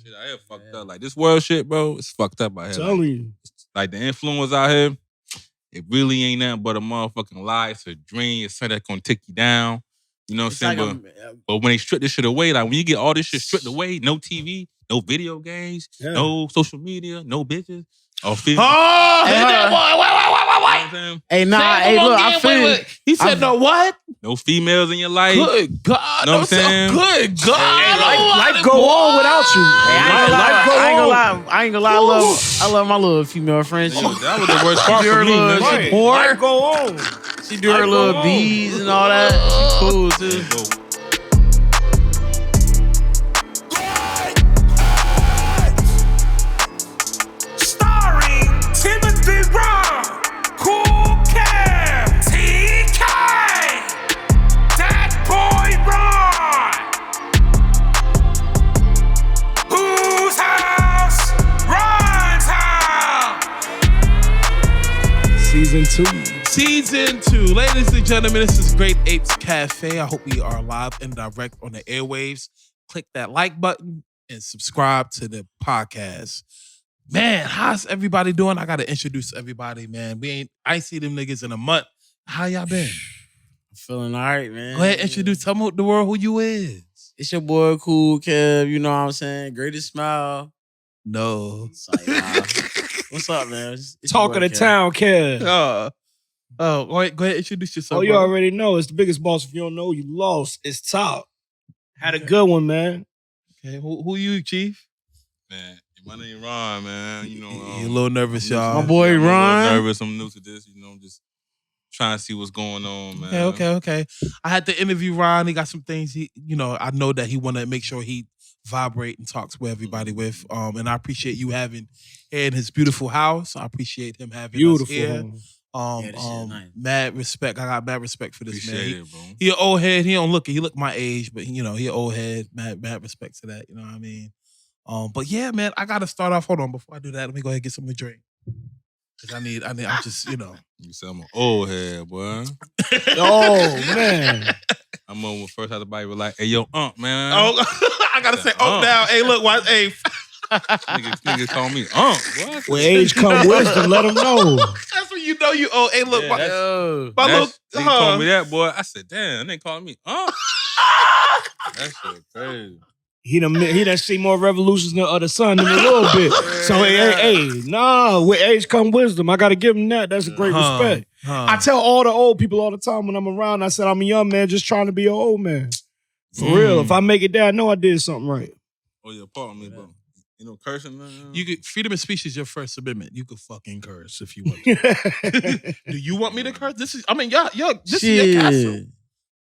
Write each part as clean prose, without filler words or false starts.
shit out here fucked up. Like this world shit, bro, it's fucked up out here. Telling you. Like the influence out here, it really ain't nothing but a motherfucking lie. It's a dream. It's something that's gonna take you down. You know what I'm saying? But when they strip this shit away, like when you get all this shit stripped away, no TV, no video games, no social media, no bitches. Oh, hit that boy. Wait. Hey, nah, hey, look, I feel. He said, no what? No females in your life. Good God. Know what I'm saying? Good God. Hey, life go on without you. I ain't gonna lie. I love my little female friend. That was the worst part for me, man. Life go on. She do her little beads and all that. She cool, too. Season 2. Ladies and gentlemen, this is Great Apes Cafe. I hope we are live and direct on the airwaves. Click that like button and subscribe to the podcast. Man, how's everybody doing? I gotta introduce everybody, man. I ain't see them niggas in a month. How y'all been? I'm feeling all right, man. Go ahead, tell the world who you is. It's your boy Cool Kev, you know what I'm saying? Greatest smile. No. What's up, man? It's Talk of the town, Kev. Go ahead, introduce yourself. Oh, you already know. It's the biggest boss. If you don't know, you lost. It's Top. Had a good one, man. Okay, who you, Chief? Man, my name Ron, man. You know, you're a little nervous, y'all. My boy Ron. I'm a little nervous. I'm new to this. You know, I'm just trying to see what's going on, man. Okay. I had to interview Ron. He got some things. I know that he want to make sure he vibrate and talks with everybody with. And I appreciate you having here in his beautiful house. I appreciate him having us here. Nice. Mad respect. I got mad respect for this appreciate man. It, bro. He an old head. He don't look it. He look my age, but he an old head. Mad respect to that. You know what I mean? But yeah, man, I gotta start off. Hold on, before I do that, let me go ahead and get something to drink. Cause I'm just, You said I'm an old head, boy. Oh man. I'm on first how the body was like, hey yo, man. Oh, I gotta say, now. Hey, look, why? Hey. Niggas call me boy. When age come wisdom, let them know. That's when you know you old. Hey, look, my little. He told me that, boy. I said, damn, they calling me That shit crazy. He done see more revolutions than the other son in a little bit. So with age come wisdom. I gotta give him that. That's a great respect. I tell all the old people all the time when I'm around, I said I'm a young man just trying to be an old man. For real. If I make it there, I know I did something right. Oh yeah, pardon me, bro. You know, cursing. You could freedom of speech is your First Amendment. You could fucking curse if you want to. Do you want me to curse? This is your castle.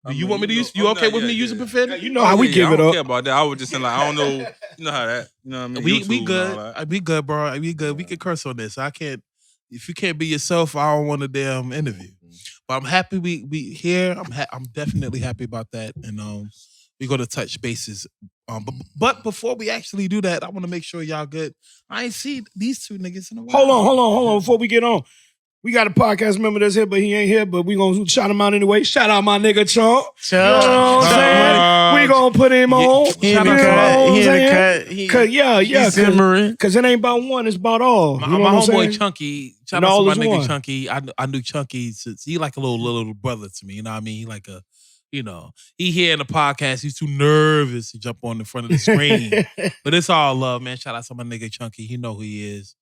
Do you want me to use? You okay with me using profanity? You know how we give it up. I don't care about that. I was just saying, like, I don't know. You know how that. You know what I mean? We good. We good, bro. We good. We can curse on this. I can't. If you can't be yourself, I don't want a damn interview. But I'm happy we here. I'm definitely happy about that, and we're gonna touch bases. But before we actually do that, I want to make sure y'all good. I ain't see these two niggas in a while. Hold on. Before we get on, we got a podcast member that's here, but he ain't here. But we gonna shout him out anyway. Shout out my nigga Chunk. You know what I'm saying? We gonna put him on. He in the cut. He's simmering. Cause it ain't about one, it's about all. My homeboy Chunky. Shout out to my nigga Chunky. I knew Chunky since he like a little brother to me. You know what I mean? He like a. He here in the podcast. He's too nervous to jump on the front of the screen. But it's all love, man. Shout out to my nigga Chunky. He know who he is.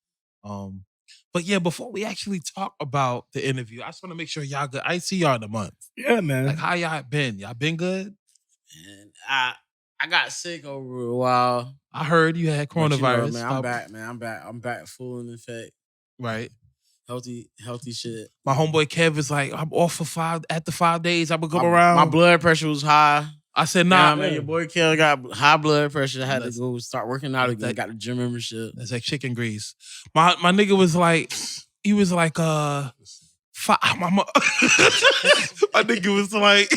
But yeah, before we actually talk about the interview, I just want to make sure y'all good. I ain't see y'all in a month. Yeah, man. Like, how y'all been? Y'all been good? Man, I got sick over a while. I heard you had coronavirus. Man, I'm back, man. I'm back full in effect. Right. Healthy shit. My homeboy Kev is like, I'm off for 5 days. I would come around. My blood pressure was high. I said, nah, man. Your boy Kev got high blood pressure. I had to go start working out again. Got the gym membership. That's like chicken grease. My nigga was like, he was like, my nigga was like,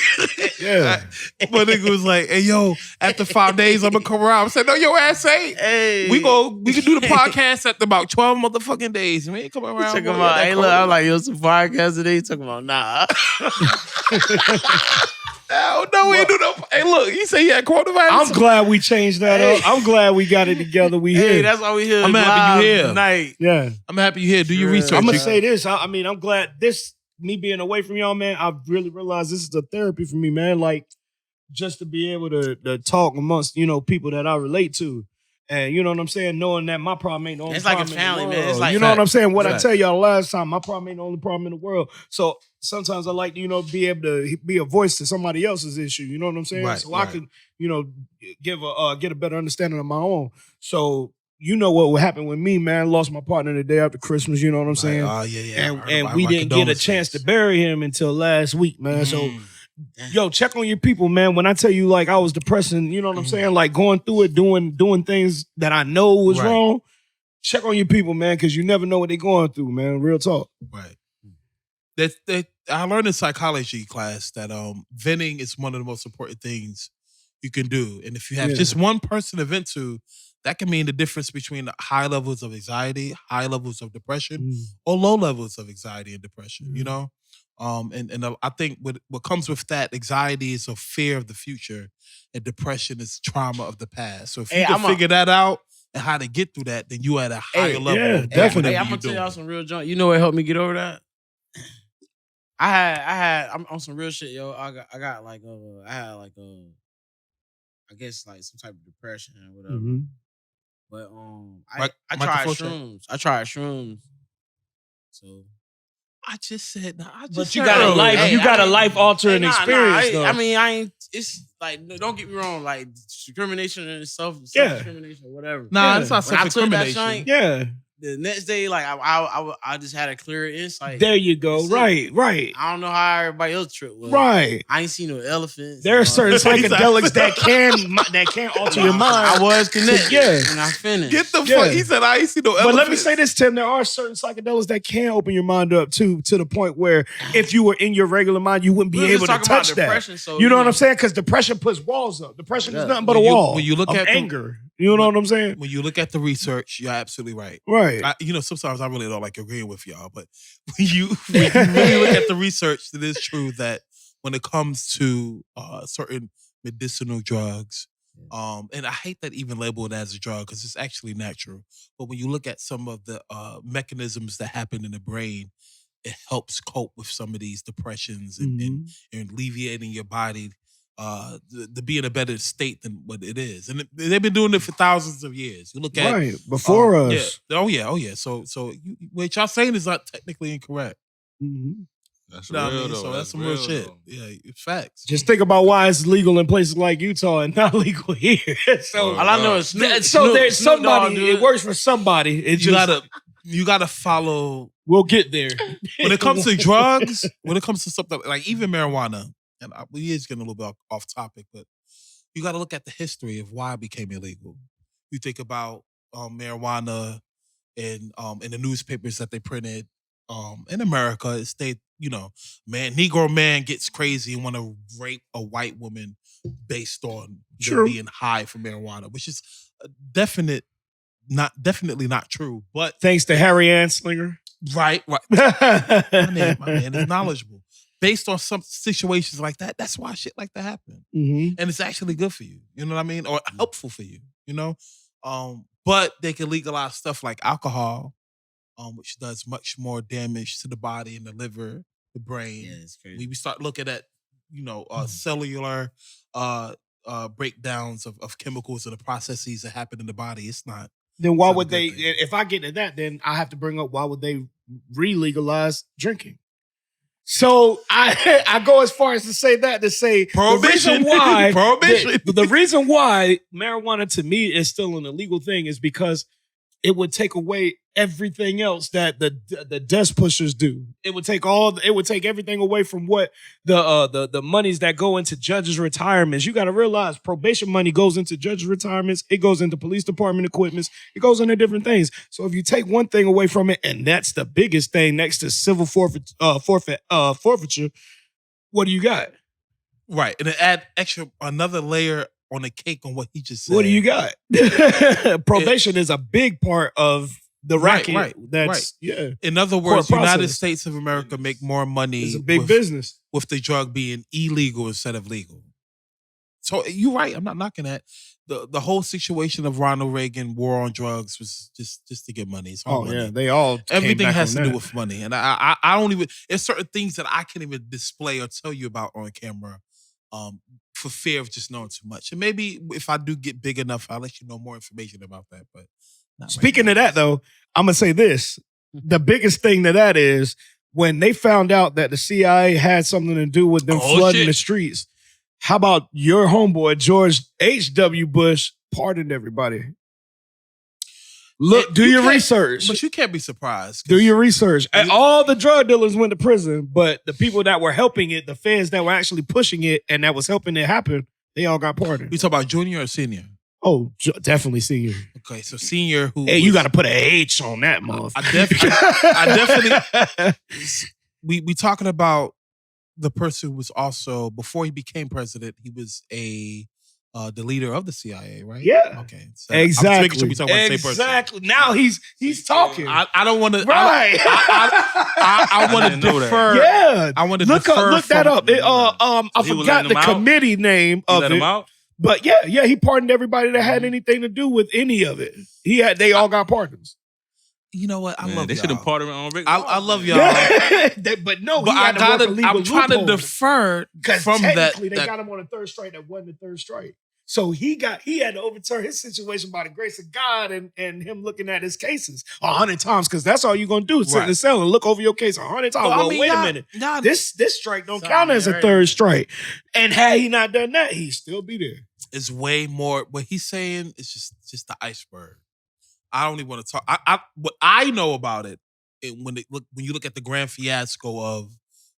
my nigga was like, hey yo, after 5 days, I'm gonna come around. I said, no, your ass ain't. Hey, we can do the podcast after about 12 motherfucking days. We ain't coming around. Hey, look, I'm like, yo, some podcast today. Talking about nah. Hell no, we ain't do no. Hey, look, you say you had coronavirus. I'm glad we changed that up. I'm glad we got it together. We Hey, here. that's why we here. I'm happy you here tonight. Yeah. I'm happy you here. Do your research. I'm gonna say this. I mean, I'm glad me being away from y'all, man. I really realized this is a therapy for me, man. Like just to be able to talk amongst people that I relate to. And you know what I'm saying? Knowing that my problem ain't the only problem. It's like a family, man. It's like you know what I'm saying? What I tell y'all last time, my problem ain't the only problem in the world. So sometimes I like to, be able to be a voice to somebody else's issue. You know what I'm saying? Right, so I can, get a better understanding of my own. So you know what would happen with me, man. Lost my partner the day after Christmas. You know what I'm saying? Oh yeah. And we didn't get a chance to bury him until last week, man. So. Yo, check on your people, man. When I tell you, like, I was depressing, you know what I'm saying? Like, going through it, doing things that I know was wrong. Check on your people, man, because you never know what they're going through, man. Real talk. Right. I learned in psychology class that venting is one of the most important things you can do. And if you have just one person to vent to, that can mean the difference between high levels of anxiety, high levels of depression, or low levels of anxiety and depression, you know? And I think what comes with that, anxiety is a fear of the future, and depression is trauma of the past. So if you can figure that out and how to get through that, then you at a higher level. Yeah, definitely. Hey, I'm gonna tell y'all some real junk. You know what helped me get over that? I'm on some real shit, yo. I guess like some type of depression or whatever. Mm-hmm. But I tried shrooms. I tried shrooms. So I just said, but you got a life. You got a life altering experience. Though. I mean, I ain't. It's like, don't get me wrong. Like discrimination and self discrimination, or whatever. Nah, it's not self discrimination. Yeah. The next day, like I just had a clearer insight. There you go. Right. I don't know how everybody else trip was. Right. I ain't seen no elephants. There are certain psychedelics that can alter your mind. I was connected. Yeah. And I finished. Get the fuck. He said I ain't seen no elephants. But let me say this, Tim. There are certain psychedelics that can open your mind up to the point where if you were in your regular mind, you wouldn't be able to touch that. So, you know what I'm saying? Because depression puts walls up. Depression is nothing but a wall. When you look at anger. You know what I'm saying? When you look at the research, you're absolutely right. Right. Sometimes I really don't like agreeing with y'all, but when you really look at the research, it is true that when it comes to certain medicinal drugs, and I hate that even label it as a drug because it's actually natural. But when you look at some of the mechanisms that happen in the brain, it helps cope with some of these depressions and alleviating your body to be in a better state than what it is. And they've been doing it for thousands of years. You look at before us. Yeah. Oh yeah. So what y'all saying is not technically incorrect. Mm-hmm. That's real though. So that's some real shit. Though. Yeah, it's facts. Just think about why it's legal in places like Utah and not legal here. So all I know is there's somebody. It works for somebody. You gotta follow. We'll get there. When it comes to drugs, when it comes to something like even marijuana, and we is getting a little bit off topic, but you got to look at the history of why it became illegal. You think about marijuana and in the newspapers that they printed in America. It stayed, Negro man gets crazy and want to rape a white woman based on being high from marijuana, which is definitely not true. But thanks to Harry Anslinger. Right. My man is knowledgeable. Based on some situations like that, that's why shit like that happen. Mm-hmm. And it's actually good for you. You know what I mean? Or helpful for you, But they can legalize stuff like alcohol, which does much more damage to the body and the liver, the brain. Yeah, it's crazy. We start looking at, cellular breakdowns of chemicals and the processes that happen in the body. It's not. Then why would they, if I get to that, then I have to bring up why would they re-legalize drinking? So I go as far as to say prohibition. The reason why marijuana to me is still an illegal thing is because it would take away everything else that the desk pushers do. It would take everything away from what the monies that go into judges' retirements. You got to realize probation money goes into judges' retirements. It goes into police department equipments. It goes into different things. So if you take one thing away from it, and that's the biggest thing next to civil forfeiture, what do you got? Right, and to add another layer on the cake on what he just said. What do you got? Probation is a big part of the racket. Right. That's yeah. In other words, United States of America make more money. It's a big business with the drug being illegal instead of legal. So you're right. I'm not knocking that. The whole situation of Ronald Reagan war on drugs was just to get money. It's all money. Yeah, they all everything has to do with money, and I don't even. There's certain things that I can't even display or tell you about on camera, for fear of just knowing too much. And maybe if I do get big enough, I'll let you know more information about that. But speaking of that, though, I'm gonna say this: the biggest thing to that is when they found out that the CIA had something to do with them flooding the streets. How about your homeboy, George H.W. Bush, pardoned everybody? Look, do your research. But you can't be surprised. Do your research. All the drug dealers went to prison, but the people that were helping it, the feds that were actually pushing it and that was helping it happen, they all got pardoned. You talk about junior or senior? Oh, definitely senior. Okay, so senior who... Hey, you got to put an H on that, motherfucker. I definitely... we talking about the person who was also, before he became president, he was the leader of the CIA, right? Yeah. Okay. So exactly. I'm making sure we talk about the same person. Exactly. Now he's talking. I don't want to. Right. I want to defer. Yeah. I want to look that up. I So forgot the committee name of it. But yeah, he pardoned everybody that had anything to do with any of it. They all got pardons. You know what? I love they y'all. should have pardoned on Rick. I love y'all. I'm trying to defer from that. They got him on a third strike that wasn't the third strike. So he had to overturn his situation by the grace of God and him looking at his cases 100 times, because that's all you're gonna do is sit in the cell and look over your case 100 times. Well, wait a minute. This strike don't count as a third strike. And had he not done that, he'd still be there. It's way more. What he's saying is just the iceberg. I don't even want to talk. What I know about it, when you look at the grand fiasco of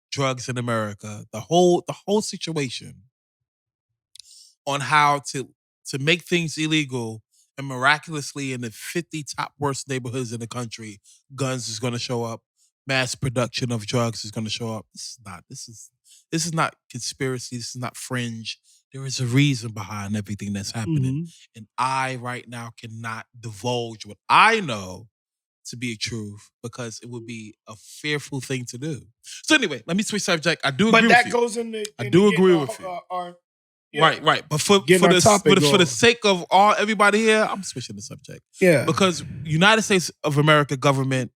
drugs in America, the whole situation on how to make things illegal, and miraculously in the 50 top worst neighborhoods in the country, guns is going to show up, mass production of drugs is going to show up. This is not conspiracy. This is not fringe. There is a reason behind everything that's happening. And I right now cannot divulge what I know to be a truth, because it would be a fearful thing to do. So anyway, let me switch subject. I do agree with you. But that goes in the... I do agree with you. Right. But for the sake of everybody here, I'm switching the subject. Yeah. Because United States of America government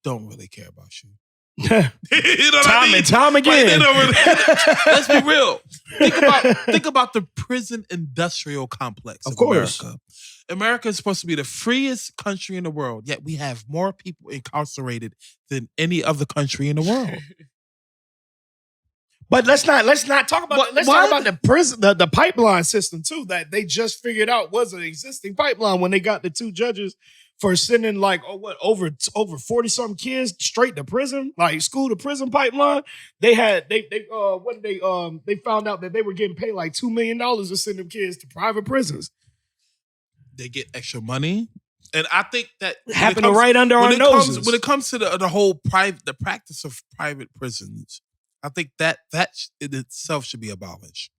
don't really care about you. You know time again. Let's be real. Think about the prison industrial complex of America. America is supposed to be the freest country in the world, yet we have more people incarcerated than any other country in the world. But let's not talk about let's talk about the prison, the pipeline system too, that they just figured out was an existing pipeline when they got the two judges for sending over 40-something kids straight to prison, like school to prison pipeline. They found out that they were getting paid like $2 million to send them kids to private prisons. They get extra money. And I think that happening right under our noses. When it comes to the whole the practice of private prisons, I think that in itself should be abolished.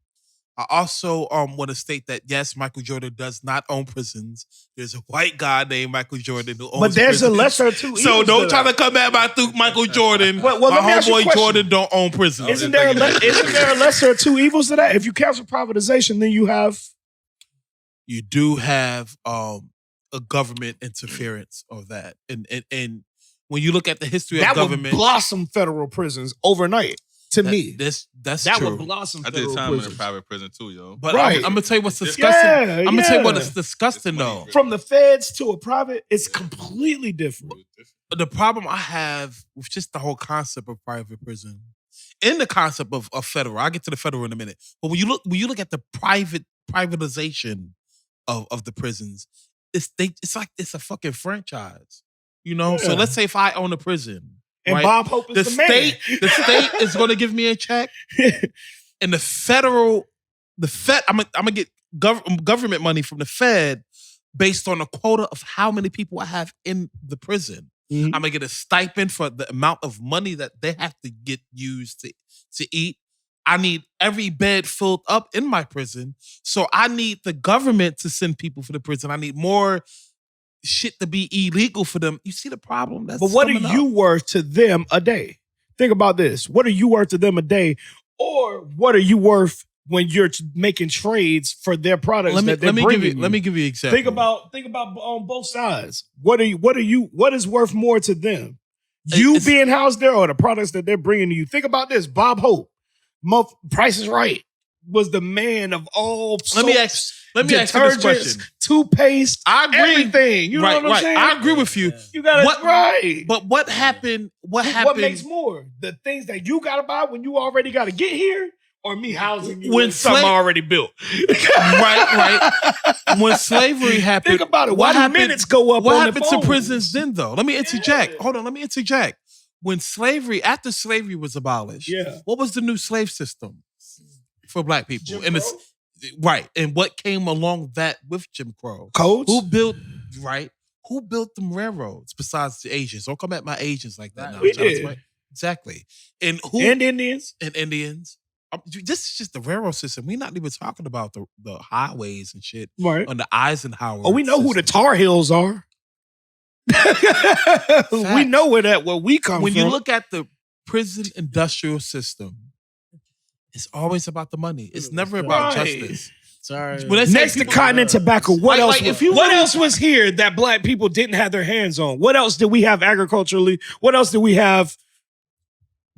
I also want to state that, yes, Michael Jordan does not own prisons. There's a white guy named Michael Jordan who owns prisons. But there's a lesser of two evils. So don't try to come at Michael Jordan. My homeboy Jordan don't own prisons. Isn't there a lesser of two evils to that? If you cancel privatization, then you do have a government interference of that. And when you look at the history of government, that would blossom federal prisons overnight. To me, that's that true. would blossom. I did time in a private prison too, yo. But I'm gonna tell you what's disgusting. I'm gonna tell you what is disgusting though. From the feds to a private, it's completely different. The problem I have with just the whole concept of private prison, in the concept of federal, I'll get to the federal in a minute. But when you look at the privatization of the prisons, it's like it's a fucking franchise. You know? Yeah. So let's say if I own a prison. And right? Bob Hope is the man. The state is going to give me a check, and I'm gonna get government money from the Fed based on a quota of how many people I have in the prison. Mm-hmm. I'm gonna get a stipend for the amount of money that they have to get used to eat. I need every bed filled up in my prison, so I need the government to send people for the prison. I need more shit to be illegal for them. You see the problem? But what are you worth to them a day? Think about this. What are you worth to them a day? Or what are you worth when you're making trades for their products that they're bringing you? Let me give you an example. Think about on both sides. What is worth more to them? You being housed there or the products that they're bringing to you? Think about this. Bob Hope, Price is Right, was the man of all Let me ask you this question. Toothpaste, I agree. everything. You know what I'm saying? I agree with you. You got it right. But what happened? What makes more? The things that you got to buy when you already got to get here, or me housing you when something already built? right. When slavery happened, think about it. Why do minutes go up? What on happened the phone? to prisons then, though? Let me interject. Hold on. Let me interject. When after slavery was abolished, what was the new slave system for black people? Right. And what came along that with Jim Crow? Codes? Who built them railroads besides the Asians? Don't come at my Asians like that now. We did. Right? Exactly. And Indians. And Indians. This is just the railroad system. We're not even talking about the highways and shit on the Eisenhower. Oh, we know who the Tar Heels are. We know where we come from. When you look at the prison industrial system, it's always about the money. It's never about justice. Sorry. Next to cotton and tobacco, what else? What else was here that black people didn't have their hands on? What else did we have agriculturally? What else did we have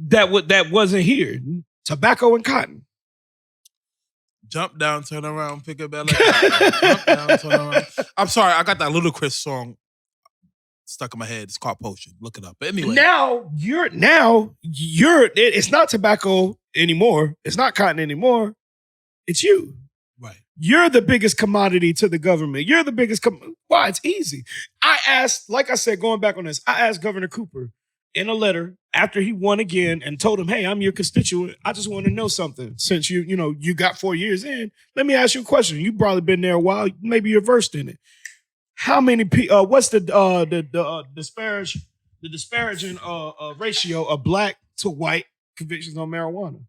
that wasn't here? Tobacco and cotton. Jump down, turn around, pick up that. Jump down, turn around. I'm sorry, I got that Ludacris song stuck in my head. It's called Potion. Look it up. But anyway, now you're. It's not tobacco anymore. It's not cotton anymore. It's you. Right. You're the biggest commodity to the government. You're the biggest. Why? It's easy. I asked, like I said, going back on this, I asked Governor Cooper in a letter after he won again and told him, hey, I'm your constituent. I just want to know something. Since you got 4 years in, let me ask you a question. You've probably been there a while. Maybe you're versed in it. How many people, what's the disparaging ratio of black to white convictions on marijuana?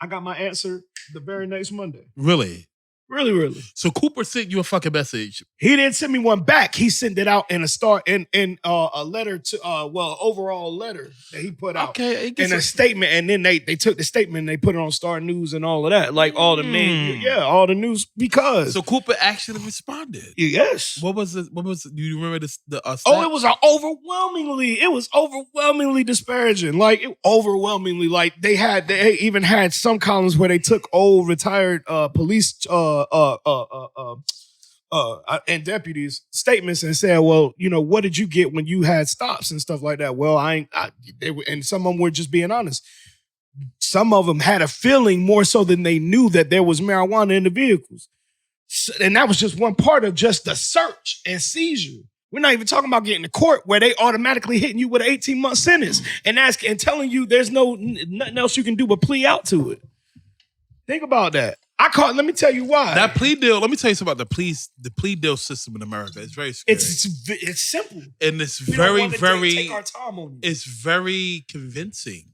I got my answer the very next Monday. Really? Really, really. So Cooper sent you a fucking message. He didn't send me one back. He sent it out in a letter to overall letter that he put out. Okay, in a statement, and then they took the statement and they put it on Star News and all of that, like all the main, all the news because. So Cooper actually responded. Yes. What was it? Do you remember this? It was overwhelmingly disparaging. Like overwhelmingly, like they even had some columns where they took old retired police and deputies' statements and said, well, what did you get when you had stops and stuff like that? Well, and some of them were just being honest. Some of them had a feeling more so than they knew that there was marijuana in the vehicles. And that was just one part of just the search and seizure. We're not even talking about getting to court where they automatically hitting you with an 18-month sentence and telling you there's nothing else you can do but plea out to it. Think about that. Let me tell you why. That plea deal, let me tell you something about the plea deal system in America. It's very scary. It's simple. And it's take our time on it. It's very convincing.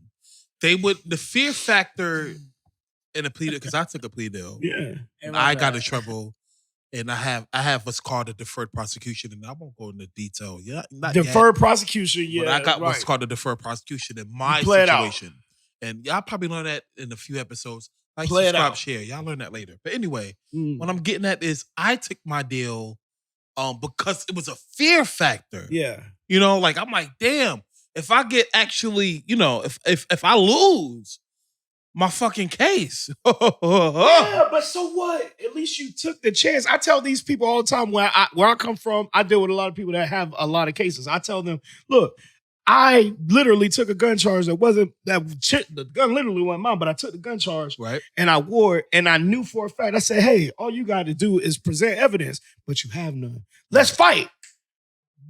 The fear factor in a plea deal, because I took a plea deal. Yeah. And I got in trouble. And I have what's called a deferred prosecution, and I won't go into detail. Yeah, deferred prosecution. Yeah, but I got what's called a deferred prosecution in my situation, and y'all probably learn that in a few episodes. Like, subscribe, share. Y'all learn that later. But anyway, what I'm getting at is I took my deal because it was a fear factor. Yeah. Like I'm like, damn, if I get actually, if I lose my fucking case. Yeah, but so what? At least you took the chance. I tell these people all the time where I come from, I deal with a lot of people that have a lot of cases. I tell them, look, I literally took a gun charge the gun literally wasn't mine, but I took the gun charge and I wore it, and I knew for a fact, I said, hey, all you got to do is present evidence, but you have none. Let's fight.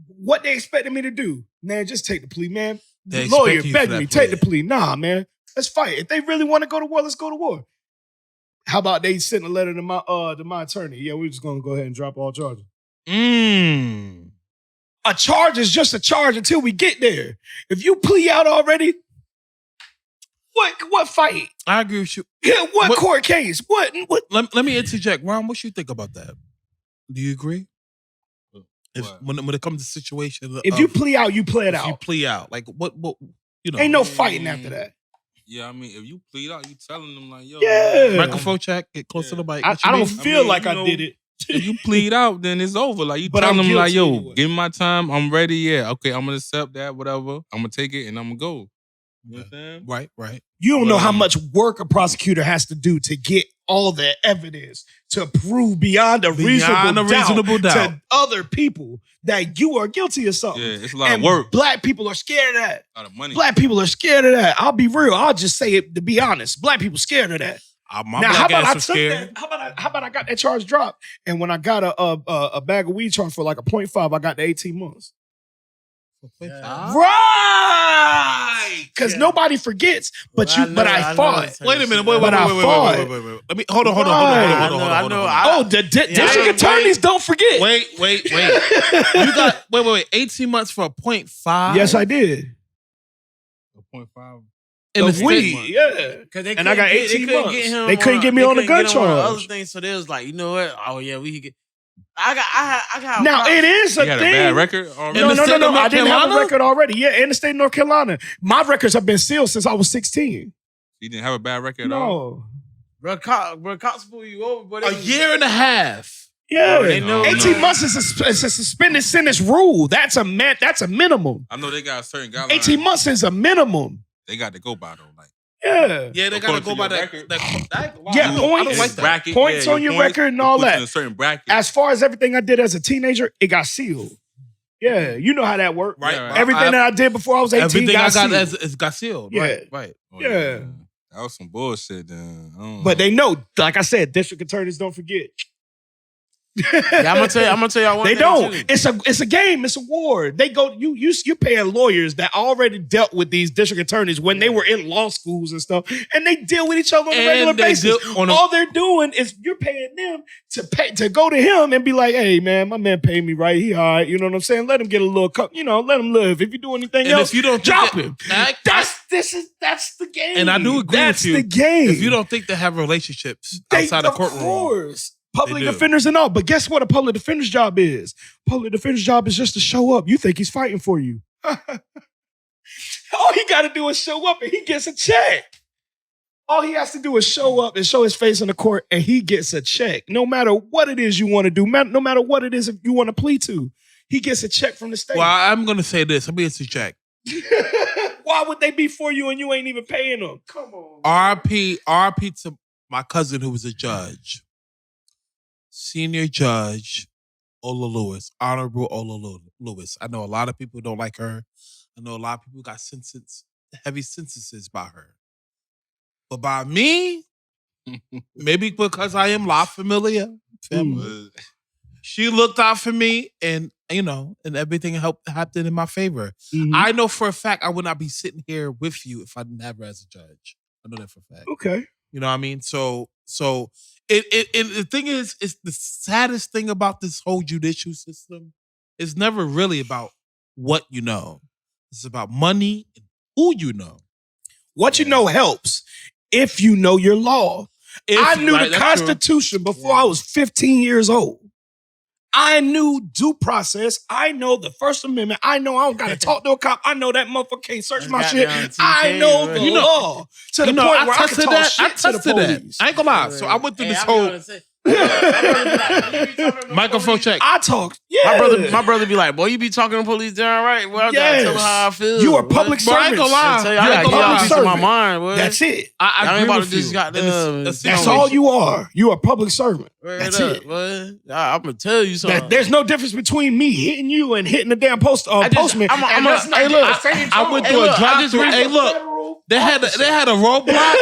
What they expected me to do? Man, just take the plea, man. The lawyer begged me, take the plea. Nah, man, let's fight. If they really want to go to war, let's go to war. How about they send a letter to my attorney? Yeah, we're just going to go ahead and drop all charges. A charge is just a charge until we get there. If you plea out already, what fight? I agree with you. Yeah, what court case? What? Let me interject. Ron, what you think about that? Do you agree? When it comes to situation, if you plea out, you play it out. You plea out, like what you know, ain't no fighting after that. Yeah, I mean, if you plead out, you telling them like, yo, microphone check, get close to the mic. I don't feel like I did it. If you plead out, then it's over. Like you tell them like, yo, anyway. Give me my time. I'm ready. Yeah, okay, I'm gonna accept that. Whatever. I'm gonna take it and I'm gonna go. You know what I'm saying? Right. You don't know how much work a prosecutor has to do to get all the evidence to prove beyond a reasonable doubt to other people that you are guilty of something. Yeah, it's a lot of work. Black people are scared of that. A lot of money. Black people are scared of that. I'll be real. I'll just say it to be honest. Black people scared of that. Now, how about I took that? How about I got that charge dropped? And when I got a bag of weed charged for like a 0.5, I got the 18 months. Right, because nobody forgets. But I fought. Wait a minute. Wait. Let me hold on. Oh, the district attorneys don't forget. Wait. You got 18 months for a 0.5. Yes, I did. A 0.5. In the weed, yeah. And I got 18 months. They couldn't get me on the gun charge. Other things, so they was like, you know what? Oh yeah, we could get. I got. Now it is a thing. You had a bad record already? No. I didn't have a record already. Yeah, in the state of North Carolina, my records have been sealed since I was 16. You didn't have a bad record at all? No, bro, cops pull you over, but a year and a half. Yeah, 18 months is a suspended sentence rule. That's a minimum. I know they got a certain guideline. 18 months is a minimum. They got to go by though, like. Yeah, they gotta go by that. Yeah, points, like bracket, points on your record and all that. In a certain bracket. As far as everything I did as a teenager, it got sealed. Yeah, you know how that worked. Right. Everything that I did before I was 18 everything got I got sealed. got sealed. Yeah. Right. Oh, yeah. That was some bullshit then. But they know, like I said, district attorneys don't forget. Yeah, I'm gonna tell y'all one thing. They don't. Too. It's a game. It's a war. They go. You're paying lawyers that already dealt with these district attorneys when they were in law schools and stuff, and they deal with each other on a regular basis. All they're doing is you're paying them to go to him and be like, "Hey, man, my man paid me right. He all right. You know what I'm saying? Let him get a little cup. You know, let him live. If you do anything else, if you don't drop him. That's the game. And I do agree with you. That's the game. If you don't think they have relationships outside the courtroom, of course. Public defenders and all. But guess what a public defender's job is? Public defender's job is just to show up. You think he's fighting for you. All he got to do is show up and he gets a check. All he has to do is show up and show his face in the court and he gets a check. No matter what it is you want to do, no matter what it is you want to plead to, he gets a check from the state. Well, I'm going to say this. Let me get a check. Why would they be for you and you ain't even paying them? Come on. RP to my cousin who was a judge. Senior Judge Ola Lewis, Honorable Ola Lewis. I know a lot of people don't like her. I know a lot of people got heavy sentences by her. But by me, maybe because I am La Familia, she looked out for me and, and everything happened in my favor. Mm-hmm. I know for a fact I would not be sitting here with you if I didn't have her as a judge. I know that for a fact. Okay. You know what I mean? So the thing is, it's the saddest thing about this whole judicial system is never really about what you know. It's about money and who you know. What you know helps if you know your law. I knew the Constitution before I was 15 years old. I knew due process. I know the First Amendment. I know I don't got to talk to a cop. I know that motherfucker can't search my shit. I know the law to the point where I can talk shit to the police. I ain't gonna lie. So I went through this whole microphone check. I talk. Yeah. My brother be like, boy, you be talking to police down right. Well, I gotta tell them how I feel. You are public service. I ain't gonna lie. I gotta get out of my mind, boy. That's it. I ain't about to just got that's all you are. You are a public servant. That's it. I'm gonna tell you something. There's no difference between me hitting you and hitting the damn postman. I went through a drive-through. Hey, look. They had a roadblock.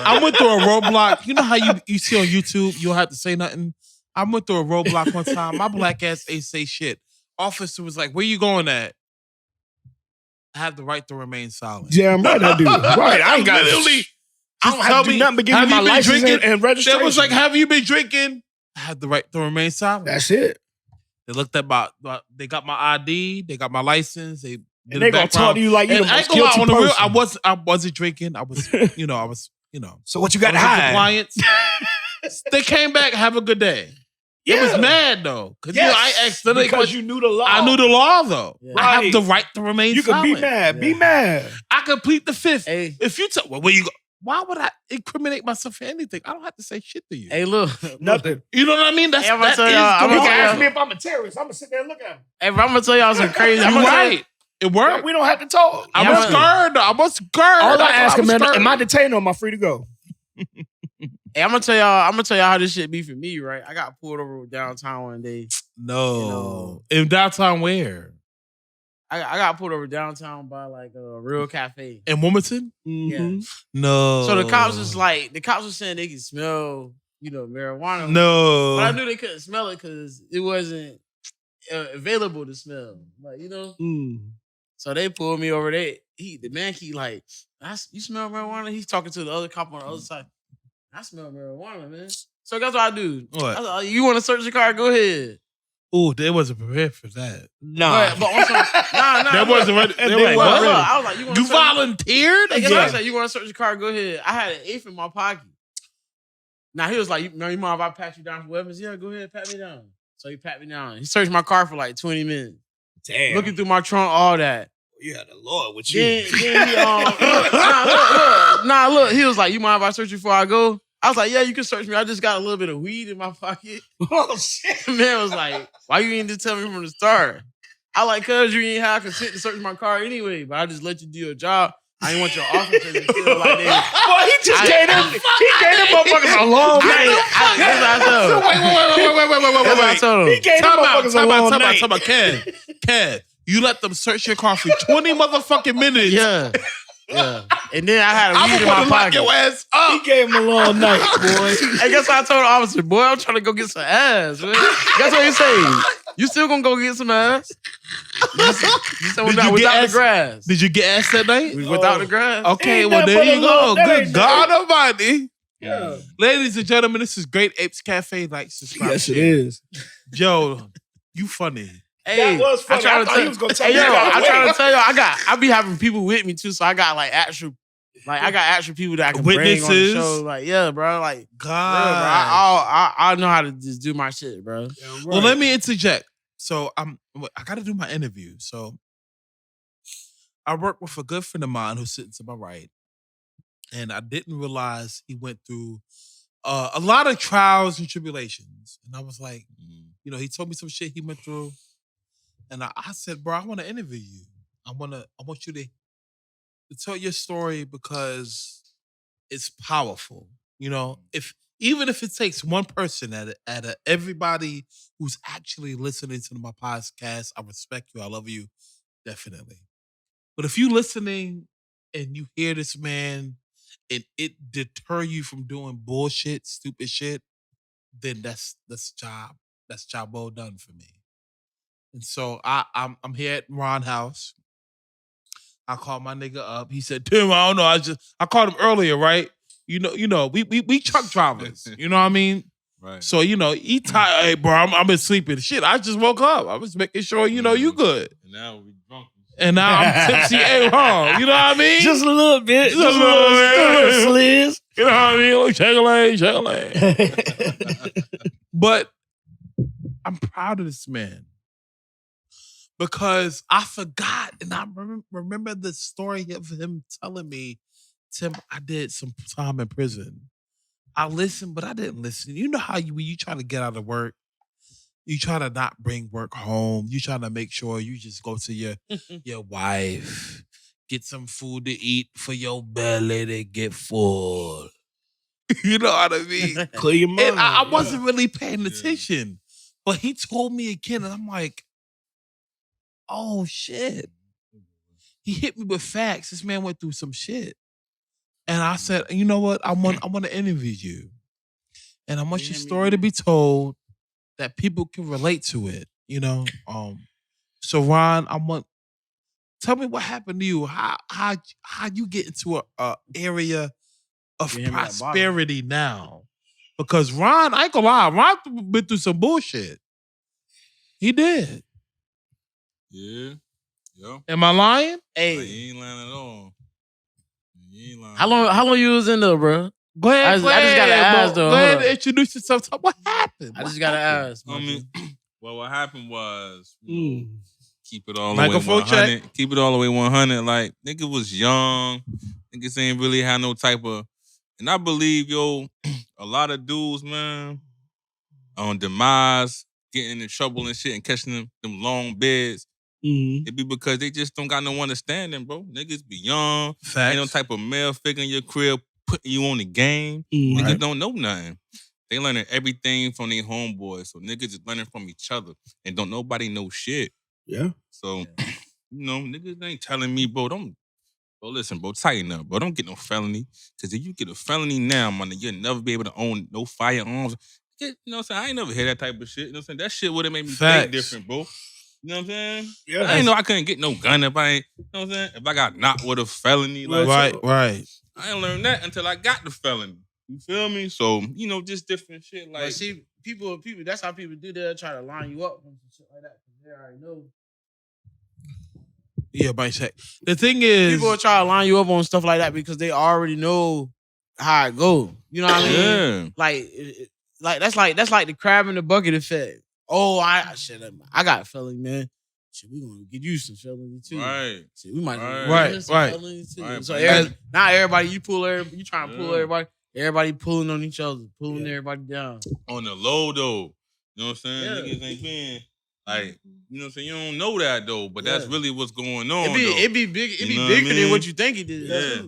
I went through a roadblock. You know how you see on YouTube, you don't have to say nothing. I went through a roadblock one time. My black ass ain't say shit. Officer was like, "Where you going at?" I have the right to remain silent. Damn right I do. Right, I ain't got literally. I don't have to do nothing but give you my license and registration. They was like, "Have you been drinking?" I had the right to remain silent. That's it. They looked at they got my ID, they got my license, they gonna talk to you like you the most guilty person. I wasn't drinking. I was, I was. So what you got to hide? Compliance. They came back. Have a good day. It was mad though, because I accidentally because you knew the law. I knew the law though. Yeah. I have the right to remain You silent. can be mad. Yeah. Be mad. I complete the fifth. Hey. If you tell, well, where you go? Why would I incriminate myself for anything? I don't have to say shit to you. Hey, look. Nothing. You know what I mean? That's Hey, I'm that gonna is tell y'all, the I'm You gonna law. tell ask y'all- me if I'm a terrorist, I'm gonna sit there and look at him. Hey, bro, I'm gonna tell y'all some crazy. You're I'm gonna tell right. It worked. We don't have to talk. I Yeah, was I'm- scared though. I was scared. All I ask him, man, scared. am I detained or am I free to go? Hey, I'm gonna tell y'all how this shit be for me, right? I got pulled over downtown one day. No. In downtown where? I got pulled over downtown by like a real cafe. In Wilmington? Yeah. No. So the cops was saying they could smell, marijuana. No. But I knew they couldn't smell it because it wasn't available to smell. Like, So they pulled me over there. The man like, you smell marijuana? He's talking to the other cop on the other side. I smell marijuana, man. So guess what I do? What? I was like, you want to search the car? Go ahead. Ooh, they wasn't prepared for that. Nah. But on some, nah. That wasn't ready. They They wasn't wasn't ready. I was like, You volunteered? Hey, guess what I Yeah. said? You want to search the car? Go ahead. I had an eighth in my pocket. Now he was like, you mind if I pat you down for weapons? Yeah, go ahead, pat me down. So he pat me down. He searched my car for like 20 minutes. Damn. Looking through my trunk, all that. You had the Lord with you. Then he, look. He was like, you mind if I search you before I go? I was like, yeah, you can search me. I just got a little bit of weed in my pocket. Oh, shit. The man was like, why you didn't just tell me from the start? I like, cuz you ain't have consent to search my car anyway, but I just let you do your job. I ain't want your officer to feel like that. Boy, he just gave them motherfuckers a long night. That's what I told him. That's what I told him. He gave them motherfuckers a long night. Time out. Ken, you let them search your car for 20 motherfucking minutes. Yeah. And then I had a I weed would in my want to lock your pocket. ass up. He gave him a long night, boy. Hey, guess what I told the officer? Boy, I'm trying to go get some ass, man. Guess what he say? You still gonna go get some ass? You said without the grass. Did you get ass that night? Without the grass. Okay, Ain't well, nothing there but you a go. little- that Good ain't God Almighty. Yeah. Ladies and gentlemen, this is Great Apes Cafe. Like, subscribe. Yes, it share. is. Joe, you funny. Hey, That was funny. I thought he was gonna tell hey, you yo, that. I'm trying to tell you, I be having people with me too, so I got like actual people that I can bring on the Witnesses. show. Like, yeah, bro, like, God. bro, I know how to just do my shit, bro. Well, let me interject. So I got to do my interview. So I work with a good friend of mine who's sitting to my right, and I didn't realize he went through a lot of trials and tribulations. And I was like, he told me some shit he went through, and I said, bro, I want to interview you. I want you to tell your story because it's powerful. Even if it takes one person at everybody who's actually listening to my podcast, I respect you. I love you. Definitely. But if you listening and you hear this man and it deter you from doing bullshit, stupid shit, then that's job well done for me. And so I'm here at Ron House. I called my nigga up. He said, Tim, I don't know. I called him earlier, right? We truck drivers. You know what I mean? Right. So, he tired. Hey, bro, I'm been sleeping. Shit, I just woke up. I was making sure, you good. And now we drunk. And now I'm tipsy wrong. You know what I mean? Just a little bit. Just a little bit. Sliz. You know what I mean? Like, shake a leg. But I'm proud of this man. Because I forgot, and I remember the story of him telling me, Tim, I did some time in prison. I listened, but I didn't listen. You know how when you try to get out of work, you try to not bring work home. You try to make sure you just go to your wife, get some food to eat for your belly to get full. You know what I mean? Clear your mind. And I wasn't really paying attention. But he told me again, and I'm like, oh, shit. He hit me with facts. This man went through some shit. And I said, you know what? I want to interview you. And I want your story to be told that people can relate to it, So Ron, tell me what happened to you. How you get into a area of prosperity now? Because Ron, I ain't gonna lie, Ron been through some bullshit. He did. Yeah. Yo. Am I lying? Hey, You ain't lying at all. You ain't lying. how long you was in there, bro? Go ahead. I just gotta ask though. Go ahead and introduce yourself. What happened? I just gotta ask. I mean, well, what happened was, keep it all Microphone the way 100. Keep it all the way 100. Like, nigga was young. Niggas ain't really had no type of. And I believe, a lot of dudes, man, on demise, getting in trouble and shit and catching them long beds. It be because they just don't got no understanding, bro. Niggas be young. Facts. Ain't no type of male figure in your crib putting you on the game. Niggas don't know nothing. They learning everything from their homeboys. So niggas is learning from each other. And don't nobody know shit. Yeah. So, niggas ain't telling me, bro, listen, bro, tighten up, bro. Don't get no felony. Because if you get a felony now, man, you'll never be able to own no firearms. You know what I'm saying? I ain't never hear that type of shit. You know what I'm saying? That shit would have made me think different, bro. You know what I'm saying? Yeah. I ain't know I couldn't get no gun if I ain't, you know what I'm saying? If I got knocked with a felony. Like, Right. I ain't learned that until I got the felony. You feel me? So, just different shit. Like, but see, people, that's how people do that. Try to line you up and shit like that. They already know. Yeah, but the thing is, people will try to line you up on stuff like that because they already know how it go. You know what I mean? Yeah. Like that's like the crab in the bucket effect. Oh, I got a felony, man. Shit, we gonna get you some felony too. Right. Shit, we might right. felony too. Right. So not everybody, you trying to pull everybody. Everybody pulling on each other, pulling everybody down. On the low though. You know what I'm saying? Yeah. Niggas ain't been like, you know what I'm saying? You don't know that though, but that's really what's going on. It be bigger than what you think it is. Yeah.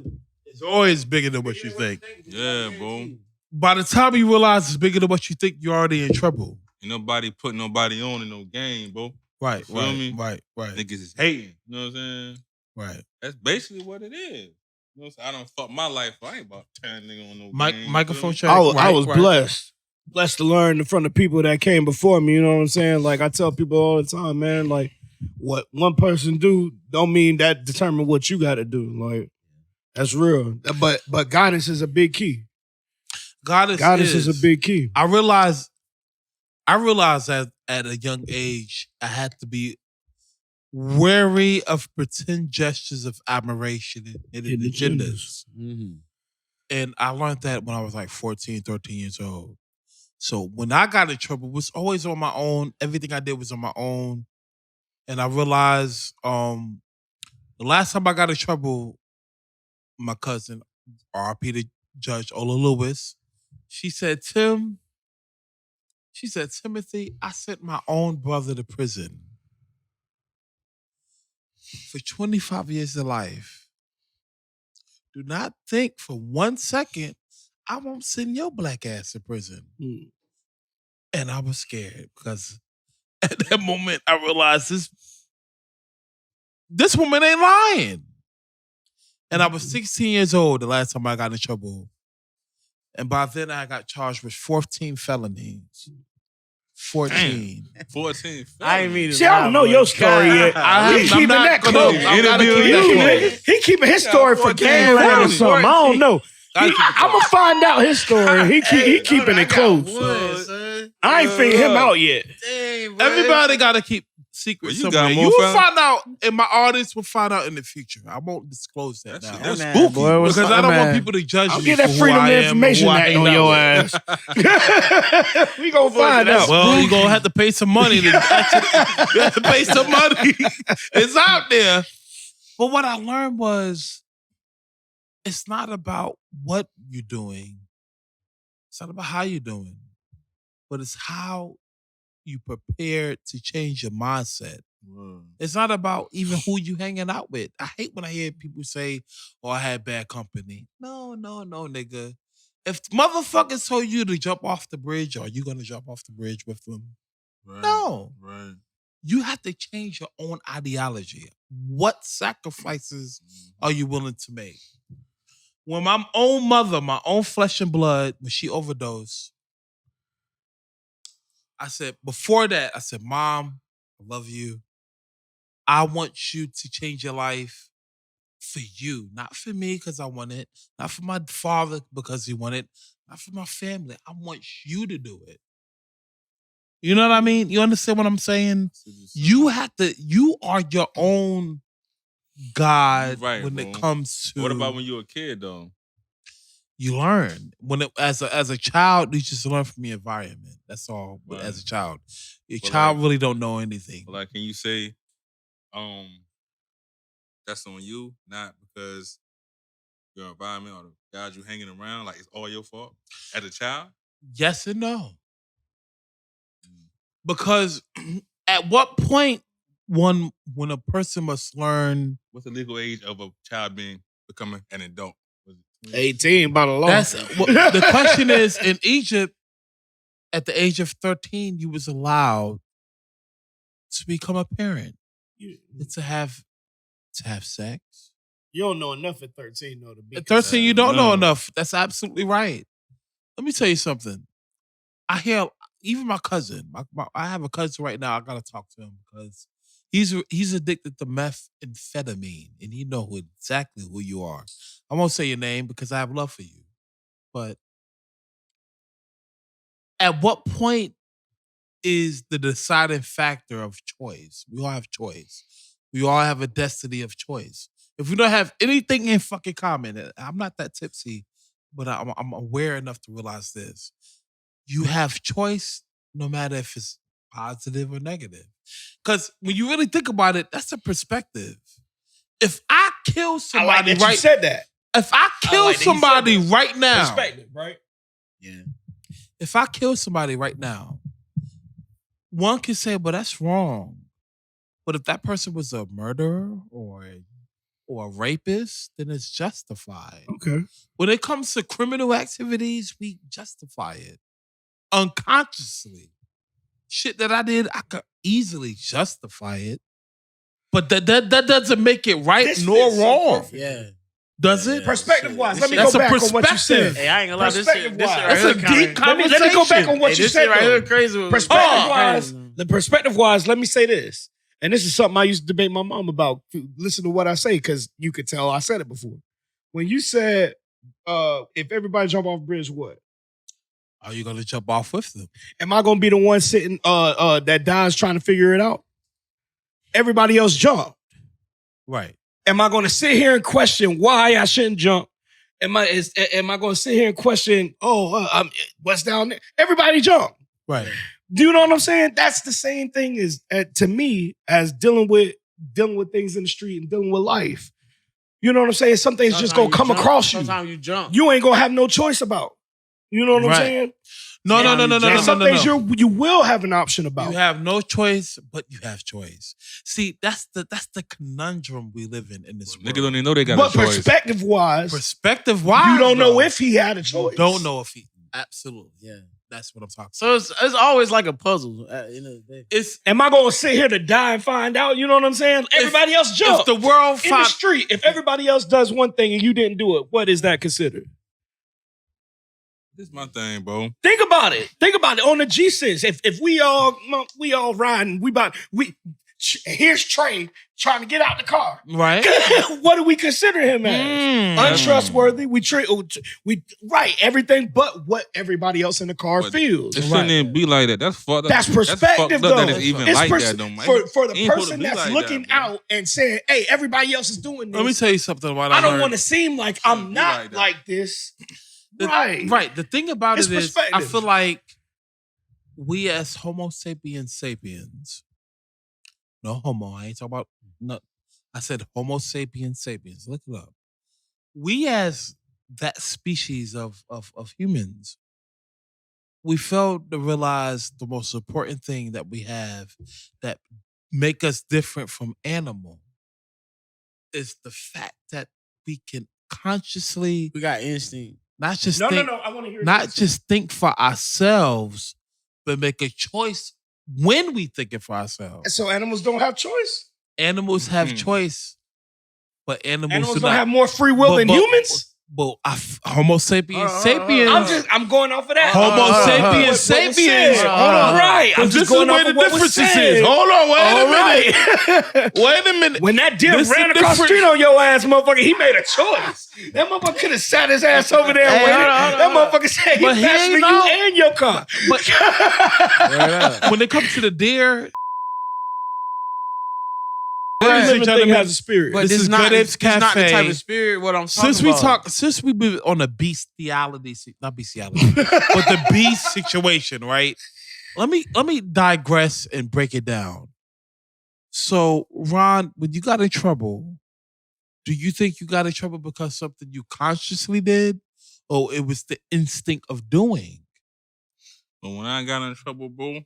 It's always bigger than what you think. Yeah, bro. By the time you realize it's bigger than what you think, you're already in trouble. Ain't nobody putting nobody on in no game, bro. Right, feel me? Right. Niggas is hating. You know what I'm saying? Right. That's basically what it is. You know what I'm saying? I done fucked my life. I ain't about to turn nigga on no game. Microphone check. I was blessed to learn from the people that came before me. You know what I'm saying? Like I tell people all the time, man. Like what one person do don't mean that determine what you got to do. Like that's real. But guidance is a big key. Guidance is a big key. I realized that at a young age, I had to be wary of pretend gestures of admiration and agendas. Mm-hmm. And I learned that when I was like 14, 13 years old. So when I got in trouble, it was always on my own. Everything I did was on my own. And I realized the last time I got in trouble, my cousin, RP the Judge Ola Lewis, she said, Timothy, I sent my own brother to prison for 25 years of life. Do not think for 1 second I won't send your black ass to prison. And I was scared because at that moment I realized this woman ain't lying. And I was 16 years old the last time I got in trouble. And by then I got charged with 14 felonies. 14. 14. I ain't mean to. See, I don't know your story yet. He keeping that close. He keeping his story for gangland or something. I don't know. I'm gonna find out his story. He keeping it close. I ain't figured him out yet. Dang, everybody gotta keep secrets. Well, you will find out, and my audience will find out in the future. I won't disclose that now. That's spooky. Boy, because I don't want people to judge I'll me. get that Freedom of Information Act on your ass. We gonna find out. Well, you gonna have to pay some money. You have to pay some money. It's out there. But what I learned was, it's not about what you're doing. It's not about how you're doing. But it's how you prepare to change your mindset. It's not about even who you hanging out with. I hate when I hear people say, "Oh, I had bad company." No, nigga. If motherfuckers told you to jump off the bridge, are you gonna jump off the bridge with them? Right. No. Right. You have to change your own ideology. What sacrifices are you willing to make? When my own mother, my own flesh and blood, when she overdosed, I said, before that, I said, Mom, I love you. I want you to change your life for you, not for me because I want it, not for my father because he wanted it, not for my family. I want you to do it. You know what I mean? You understand what I'm saying? You are your own God when it comes to... What about when you were a kid, though? You learn as a child. You just learn from your environment. That's all. But as a child, your child really don't know anything. Like, can you say, that's on you, not because your environment or the guys you hanging around, like it's all your fault as a child? Yes and no. Because at what point when a person must learn, what's the legal age of a child becoming an adult? 18 by the law. The question is, in Egypt, at the age of 13, you was allowed to become a parent. To have sex. You don't know enough at 13, though. At 13, you don't know enough. That's absolutely right. Let me tell you something. I hear even my cousin. I have a cousin right now. I gotta talk to him because he's addicted to methamphetamine, and he know exactly who you are. I won't say your name because I have love for you, but at what point is the deciding factor of choice? We all have choice. We all have a destiny of choice. If we don't have anything in fucking common, I'm not that tipsy, but I'm aware enough to realize this. You have choice no matter if it's positive or negative. Because when you really think about it, that's a perspective. If I kill somebody you said that. If I kill somebody right now. Perspective, right? Yeah. If I kill somebody right now, one can say, but that's wrong. But if that person was a murderer or a rapist, then it's justified. Okay. When it comes to criminal activities, we justify it unconsciously. Shit that I did, I could easily justify it. But that doesn't make it right nor wrong. Yeah. Does it? Perspective-wise, let me go back on what you said. Hey, I ain't gonna lie. This shit That's a deep conversation. Let me go back on what you said. Right here crazy. Perspective-wise, let me say this. And this is something I used to debate my mom about. Listen to what I say, because you could tell I said it before. When you said, if everybody jump off a bridge, what? Are you gonna jump off with them? Am I gonna be the one sitting that dies trying to figure it out? Everybody else jumped. Right. Am I gonna sit here and question why I shouldn't jump? Am I gonna sit here and question, what's down there? Everybody jumped. Right. Do you know what I'm saying? That's the same thing as to me as dealing with things in the street and dealing with life. You know what I'm saying? Some things just gonna come across you. Sometimes you jump. You ain't gonna have no choice about. You know what I'm saying? No. Some things you will have an option about. You have no choice, but you have choice. See, that's the conundrum we live in this world. Niggas don't even know they got a choice. But perspective-wise, you don't know if he had a choice. You don't know if he. Absolutely. Yeah. That's what I'm talking about. So it's always like a puzzle at the end of the day. Am I going to sit here to die and find out? You know what I'm saying? Everybody else jumped. If the world in the street, if everybody else does one thing and you didn't do it, what is that considered? This is my thing, bro. Think about it. On the G6. If we all riding, here's Trey trying to get out the car. Right. What do we consider him as? Untrustworthy. We right, everything but what everybody else in the car feels. It shouldn't even be like that. That's fucked up. That's perspective, though. That it's even like that, though. For the person that's looking out and saying, hey, everybody else is doing this. Let me tell you something about I don't want to seem like I'm not like this. Right. The thing about it is, I feel like we as Homo sapiens, no homo, I ain't talking about, no, I said Homo sapiens, look it up. We as that species of humans, we failed to realize the most important thing that we have that make us different from animal is the fact that we can consciously... We got instinct. Not just I want to hear not just think for ourselves, but make a choice when we think it for ourselves. So animals don't have choice? Animals have choice, but animals don't have more free will than humans? Well, Homo sapiens sapiens. I'm going off of that. Homo sapiens sapiens. Hold on, right. I'm just going off of what was said. Hold on, wait a minute. When that deer ran across the street on your ass, motherfucker, he made a choice. That motherfucker could have sat his ass over there and waited. That motherfucker said he faster than you and your car. But when it comes to the deer, Every living thing has a spirit. But this is not, Good Apes it's not the Cafe. type of spirit what I'm talking about. Since we've been on a bestiality, not bestiality, but the beast situation, right? Let me digress and break it down. So, Ron, when you got in trouble, do you think you got in trouble because something you consciously did, or it was the instinct of doing? But when I got in trouble, bro.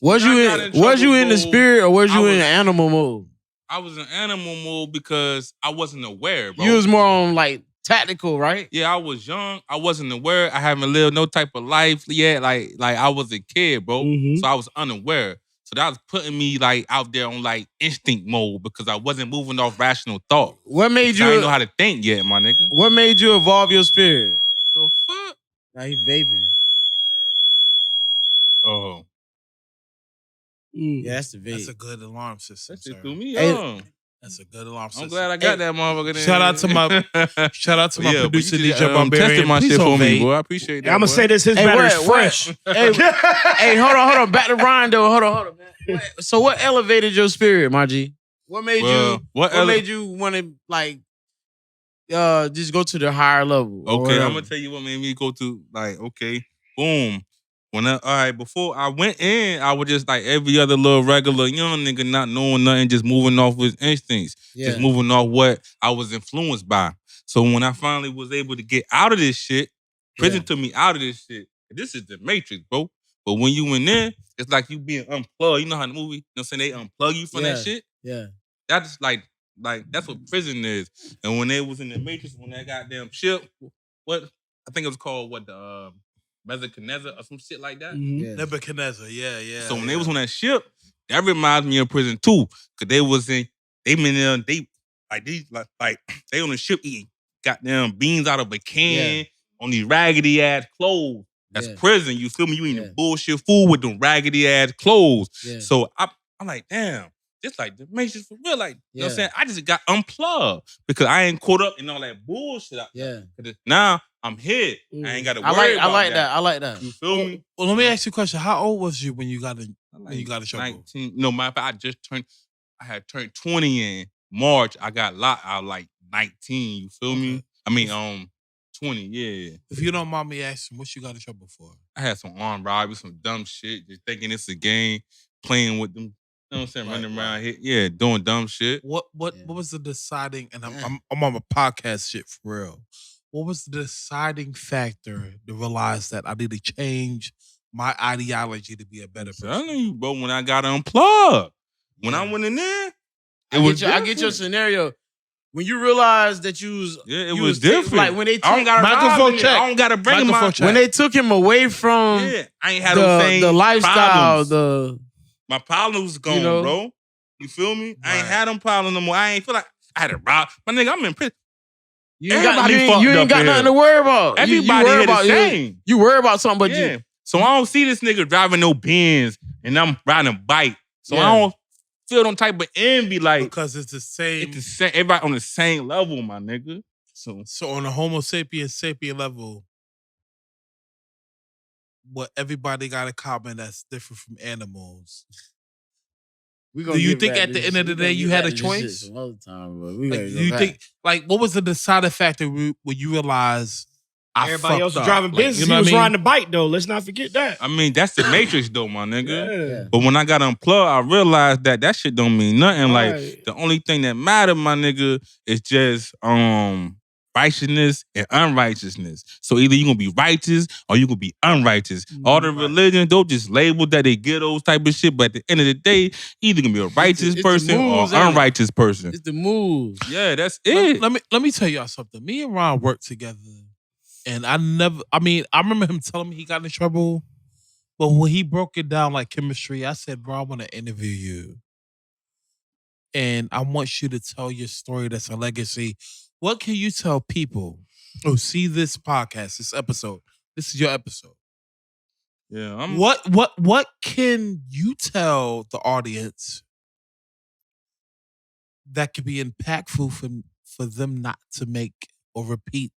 Was you in the spirit or was you in animal mode? I was in animal mode because I wasn't aware, bro. You was more on like tactical, right? Yeah, I was young. I wasn't aware. I haven't lived no type of life yet. Like I was a kid, bro. So I was unaware. So that was putting me like out there on like instinct mode because I wasn't moving off rational thought. What made you? I didn't know how to think yet, my nigga. What made you evolve your spirit? The fuck? Now he vaping. Oh. Yeah, that's the vape. That's a good alarm system. That shit threw me Hey, on. That's a good alarm system. I'm glad I got that motherfucker there. Shout out to my producer, DJ Barbarian. Tested my Please shit for don't me, vape. boy. I appreciate that. I'm gonna say this: his battery's fresh. Hey, hold on. Back to Ryan though. Hold on, man. So what elevated your spirit, my G? What made what made you want to like just go to the higher level? Okay, I'm gonna tell you what made me go to like boom. Before I went in, I was just like every other little regular young nigga, not knowing nothing, just moving off his instincts, just moving off what I was influenced by. So when I finally was able to get out of this shit, prison took me out of this shit. This is the Matrix, bro. But when you in there, it's like you being unplugged. You know how the movie, you know what I'm saying, they unplug you from that shit? Yeah. That's like that's what prison is. And when they was in the Matrix, when that goddamn ship, what I think it was called the Nebuchadnezzar or some shit like that. Nebuchadnezzar, yeah. So when they was on that ship, that reminds me of prison too. Cause they on the ship eating goddamn beans out of a can on these raggedy ass clothes. That's prison. You feel me? You eating bullshit food with them raggedy ass clothes. So I'm like, damn. Just like the Matrix for real, like you know what I'm saying. I just got unplugged because I ain't caught up in all that bullshit. Now I'm here. I ain't got to worry about that. I like that. You feel me? Well, let me ask you a question. How old was you when you got in? When you got in trouble? 19. No, matter of fact, I had turned 20 in March. I got locked out like 19. You feel me? I mean, 20. Yeah. If you don't mind me asking, what you got in trouble for? I had some armed robbery, some dumb shit, just thinking it's a game, playing with them. You know what I'm saying? Running around here, doing dumb shit. What was the deciding? And I'm on a podcast shit for real. What was the deciding factor to realize that I need to change my ideology to be a better person? I'm telling you, bro. When I got unplugged, when I went in there, I get your scenario. When you realize that you was it was different. Like when they took, I don't gotta bring him out. When they took him away from I ain't had the lifestyle, problems. My problem was gone, bro. You feel me? Right. I ain't had them problems no more. I ain't feel like I had to rob. My nigga, I'm in prison. You ain't got nothing to worry about. Everybody here the same. You worry about something, but you. So I don't see this nigga driving no Benz and I'm riding a bike. So I don't feel them type of envy like because it's the same. It's the same. Everybody on the same level, my nigga. So on a Homo sapien level, what everybody got in common that's different from animals. Do you think at the end of the day you had a choice? Some time, do you think what was the deciding factor when you realized everybody else was driving business? He was riding the bike though. Let's not forget that. I mean, that's the Matrix though, my nigga. But when I got unplugged, I realized that shit don't mean nothing. Right. Like the only thing that matter, my nigga, is just righteousness and unrighteousness. So either you're gonna be righteous or you're gonna be unrighteous. All the religions, they'll just label that they get those type of shit, but at the end of the day, either gonna be a righteous person or unrighteous person. It's the moves. Yeah, that's it. Let me tell y'all something. Me and Ron worked together, and I remember him telling me he got in trouble, but when he broke it down like chemistry, I said, bro, I want to interview you. And I want you to tell your story that's a legacy. What can you tell people who see this podcast, this episode? This is your episode. Yeah. What can you tell the audience that could be impactful for them not to make or repeat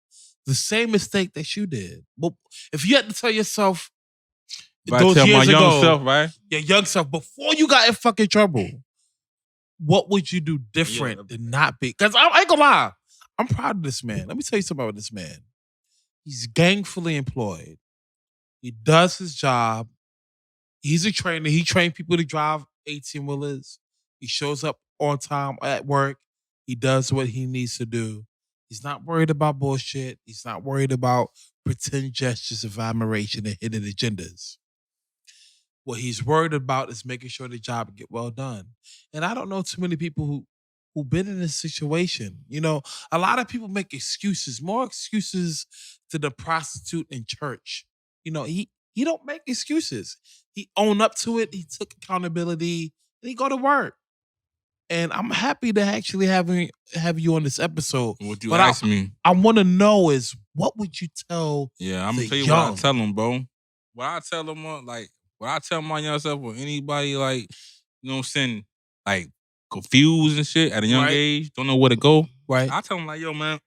the same mistake that you did? Well, if you had to tell yourself, those tell my years young ago, self, right? Your young self, before you got in fucking trouble, what would you do different than not be? Because I ain't gonna lie, I'm proud of this man. Let me tell you something about this man. He's gainfully employed. He does his job. He's a trainer. He trains people to drive 18-wheelers. He shows up on time at work. He does what he needs to do. He's not worried about bullshit. He's not worried about pretend gestures of admiration and hidden agendas. What he's worried about is making sure the job get well done. And I don't know too many people who've been in this situation. You know, a lot of people make excuses, more excuses to the prostitute in church. You know, he don't make excuses. He owned up to it. He took accountability and he go to work. And I'm happy to actually have you on this episode. What you ask me? I want to know is, what would you tell? Yeah, I'm gonna tell you what I tell them, bro. What I tell them, what I tell my young self or anybody, like, you know what I'm saying, like, confused and shit at a young age, don't know where to go. Right. I tell them, like, yo, man,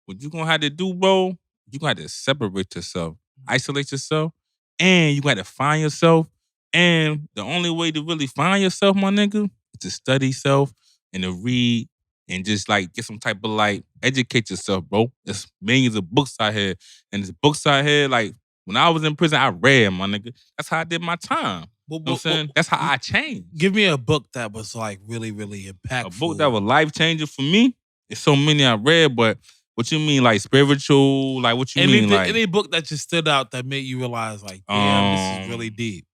what you gonna have to do, bro, you gonna have to separate yourself, isolate yourself, and you gotta find yourself. And the only way to really find yourself, my nigga, is to study self and to read and just like get some type of like educate yourself, bro. There's millions of books out here. And there's books out here, like when I was in prison, I read, my nigga. That's how I did my time. You know what I'm saying? That's how I changed. Give me a book that was like really, really impactful. A book that was life-changing for me. There's so many I read, but what you mean, like spiritual? Like what you mean, like any book that just stood out that made you realize, like, damn, this is really deep.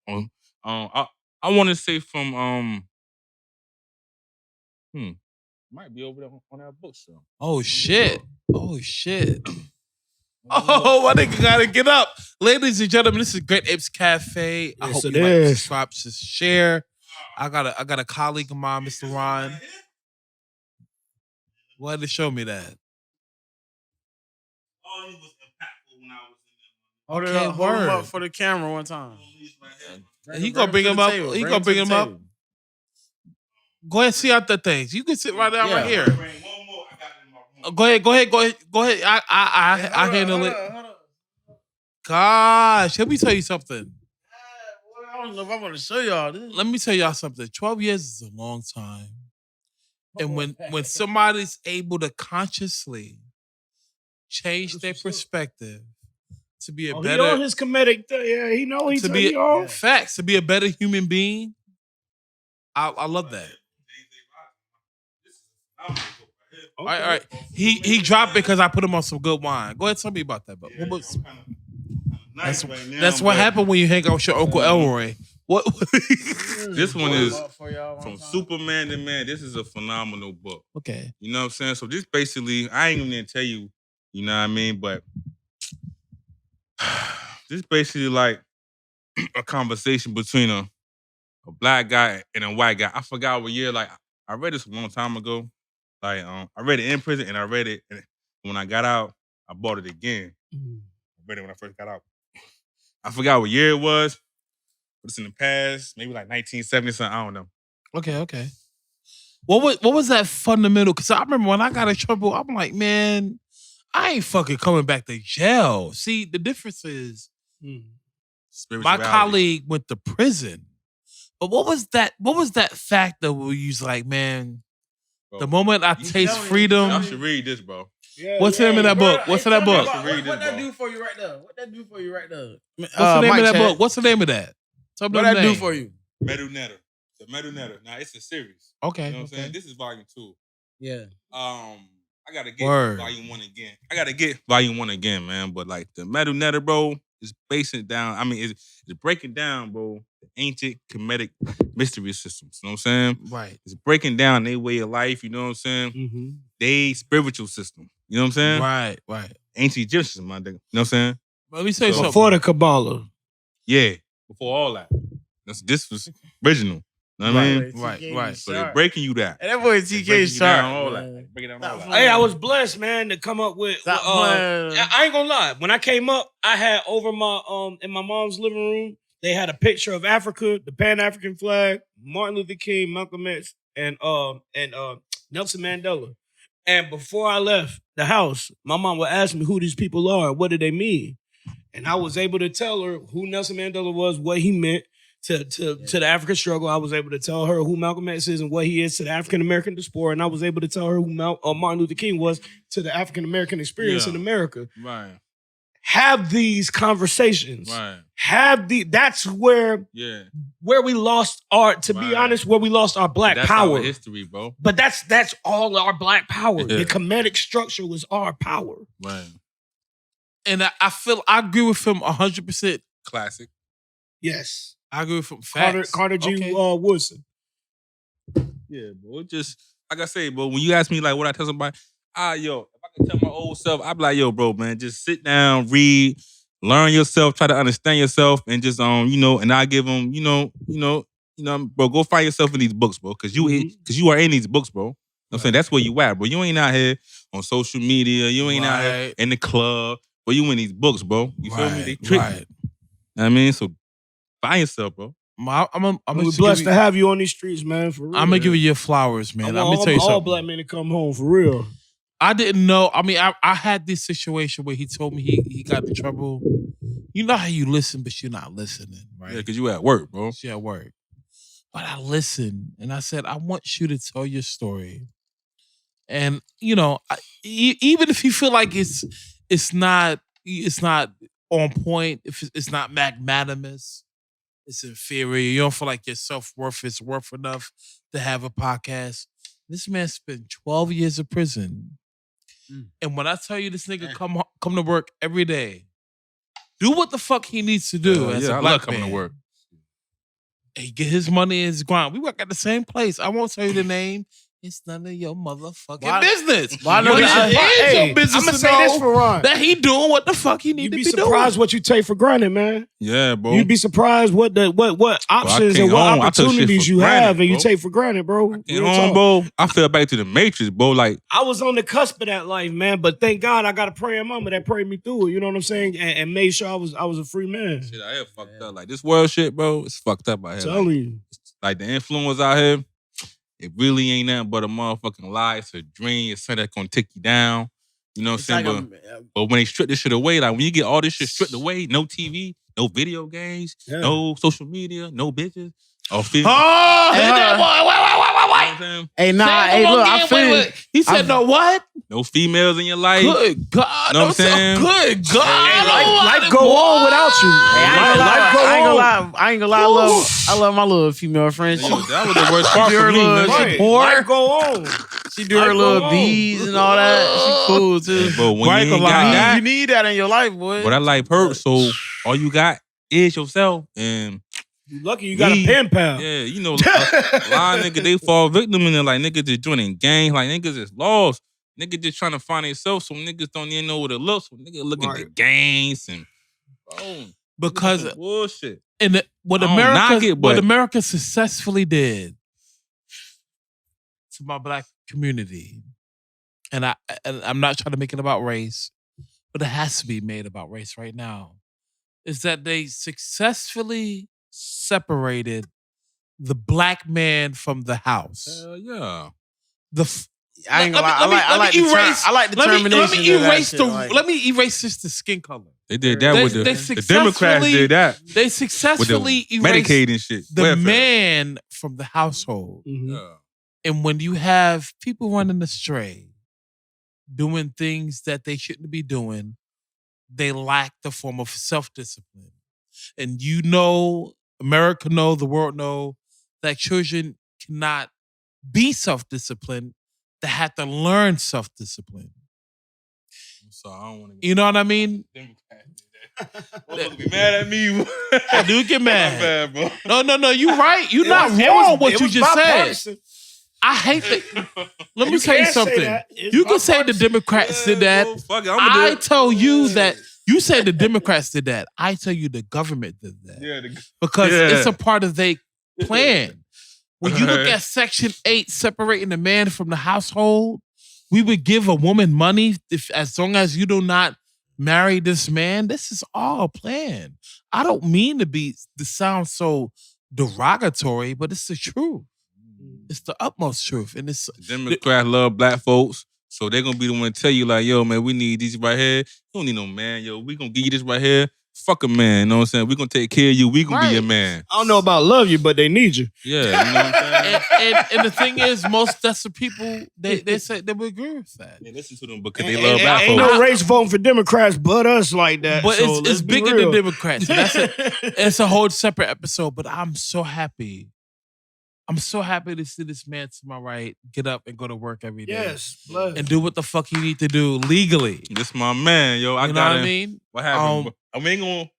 I want to say from might be over there on that bookshelf. Oh shit! Oh shit! Oh, my nigga gotta get up, ladies and gentlemen. This is Great Apes Cafe. I hope you like, subscribe, just share. I got a colleague of mine, Mr. Ron. Wanted to show me that. Oh, he was impactful when I was in Hold him up for the camera one time. He gonna bring him up. He gonna bring him up. Go ahead, see out the things. You can sit right down right here. Go ahead. I handle it. Gosh, let me tell you something. I don't know if I want to show y'all this. Let me tell y'all something. 12 years is a long time. And when somebody's able to consciously change their perspective to be a better, he on his comedic, he know he's to be facts, to be a better human being. I love that. All right. He dropped it because I put him on some good wine. Go ahead, tell me about that. But that's what happened when you hang out with your Uncle Elroy. What? This one is from Superman to Man. This is a phenomenal book. Okay. You know what I'm saying? So this basically, I ain't even gonna tell you, you know what I mean? But this basically like a conversation between a black guy and a white guy. I forgot what year. Like I read this a long time ago. Like I read it in prison and I read it and when I got out, I bought it again. I read it when I first got out. I forgot what year it was. But it's in the past, maybe like 1970 something. I don't know. Okay. What was that fundamental? Because I remember when I got in trouble, I'm like, man, I ain't fucking coming back to jail. See, the difference is my colleague went to prison. But what was that factor where you was like, man, bro, the moment I taste freedom. I should read this, bro. Yeah, What's the name of that book? What's that book? What that do for you right now? What's the name of that book? What's the name of that? What that do for you? Metal Netter. The Metal Netter. Now it's a series. Okay. You know what I'm saying? This is volume 2. Yeah. I gotta get volume 1 again. I gotta get volume 1 again, man. But like the Metal Netter, bro, is basing down. I mean, it's breaking down, bro, the ancient comedic mystery systems. You know what I'm saying? Right. It's breaking down their way of life. You know what I'm saying? Mm-hmm. They spiritual system. You know what I'm saying? Right. Ancient Egyptians, my nigga. You know what I'm saying? Let me say something. Before the Kabbalah. Yeah. Before all that. This was original. You know what I mean? Right. So they're breaking you that. And that boy TK sharp. Breaking down all that. Hey, I was blessed, man, to come up with. I ain't gonna lie. When I came up, I had over my in my mom's living room. They had a picture of Africa, the Pan-African flag, Martin Luther King, Malcolm X, and Nelson Mandela. And before I left the house, my mom would ask me who these people are, what do they mean. And I was able to tell her who Nelson Mandela was, what he meant to the African struggle. I was able to tell her who Malcolm X is and what he is to the African American diaspora. And I was able to tell her who Martin Luther King was to the African American experience in America. Right. Have these conversations. Right. That's where we lost our, to be honest, where we lost our black power. That's our history, bro. But that's all our black power. The comedic structure was our power. Right. And I agree with him 100%. Classic. Yes. I agree with him. Facts. Carter G. Woodson. Yeah, bro. Just like I say, bro, when you ask me like what I tell somebody, yo, if I could tell my old self, I'd be like, yo, bro, man, just sit down, read, learn yourself, try to understand yourself, and just and I give them, bro, go find yourself in these books, bro, because you are in these books, bro. You know what I'm saying? That's where you at, bro. You ain't out here on social media. You ain't out here in the club. But you in these books, bro. You feel me? They trick you. Know what I mean? So find yourself, bro. I'm blessed to have you on these streets, man. For real. I'm gonna give you your flowers, man. I'm gonna tell you something. All black men to come home for real. I didn't know. I mean, I had this situation where he told me he got in trouble. You know how you listen, but you're not listening, right? Yeah, because you at work, bro. You at work. But I listened, and I said, I want you to tell your story. And, even if you feel like it's not on point, if it's not magnanimous, it's inferior, you don't feel like your self-worth is worth enough to have a podcast. This man spent 12 years in prison. And when I tell you this nigga come to work every day, do what the fuck he needs to do as a black man. I love coming to work. He get his money in his grind. We work at the same place. I won't tell you the name. It's none of your motherfucking business. Why not? Your business. I'm gonna say this for Ron. That he doing what the fuck he need to be doing. You'd be surprised what you take for granted, man. Yeah, bro. You'd be surprised what options and what opportunities you have and you take for granted, bro. Bro. I fell back to the Matrix, bro. Like I was on the cusp of that life, man. But thank God I got a praying mama that prayed me through it. You know what I'm saying? And made sure I was a free man. Shit, I had fucked up. Like this world shit, bro. It's fucked up out here. Telling you. Like the influence out here. It really ain't nothing but a motherfucking lie. It's a dream. It's something that's gonna take you down. You know what I'm saying? But when they strip this shit away, like when you get all this shit stripped away, no TV, no video games, no social media, no bitches. Wait. Hey, nah, hey, look, I feel. He said, no what? No females in your life. Good God. Know what I'm saying? Good God. Life go on without you. I ain't gonna lie. I love my little female friend. That was the worst part for me, man. Life go on. She do her little beads and all that. She cool too. Hey, but when you ain't got that, you need that in your life, boy. But that life hurts, so all you got is yourself. And you lucky you got a pen pal. Yeah, a lot of niggas, they fall victim in it. Like niggas just joining gangs. Like niggas is lost. Niggas just trying to find themselves. So niggas don't even know what it looks. So niggas looking at the gangs and because bullshit. And what America successfully did to my black community, and I'm not trying to make it about race, but it has to be made about race right now, is that they successfully separated the black man from the house. Hell yeah. I ain't gonna lie. I like the termination. Let me erase the skin color. They did that with the Democrats did that. They successfully erased Medicaid and shit. The man from the household. Mm-hmm. Yeah. And when you have people running astray, doing things that they shouldn't be doing, they lack the form of self-discipline. And America know, the world know, that children cannot be self-disciplined. They have to learn self-discipline. I'm sorry, I don't want to. You know what I mean? Don't be mad at me. I do get mad. Bad, bro. No, you right. You're not wrong what you just said. I hate that. Let me tell you something. You can say the Democrats did that. I tell you that. You say the Democrats did that. I tell you the government did that. Because it's a part of their plan. When you look at Section 8 separating the man from the household, we would give a woman money as long as you do not marry this man. This is all planned. I don't mean to sound so derogatory, but it's the truth. It's the utmost truth. And it's Democrats love black folks. So they're gonna be the one to tell you like, yo, man, we need these right here. You don't need no man, yo. We gonna give you this right here. Fuck a man, you know what I'm saying? We gonna take care of you. We gonna be your man. I don't know about love you, but they need you. Yeah, you know what I'm saying? and the thing is, most desperate people, they say they would agree with that. They listen to them because they love and black ain't folks. no race voting for Democrats but us like that. But so it's bigger than Democrats. And it's a whole separate episode, but I'm so happy. I'm so happy to see this man to my right get up and go to work every day. Yes, blood. And do what the fuck he need to do legally. This my man, yo. You know what I mean? What happened? I ain't gonna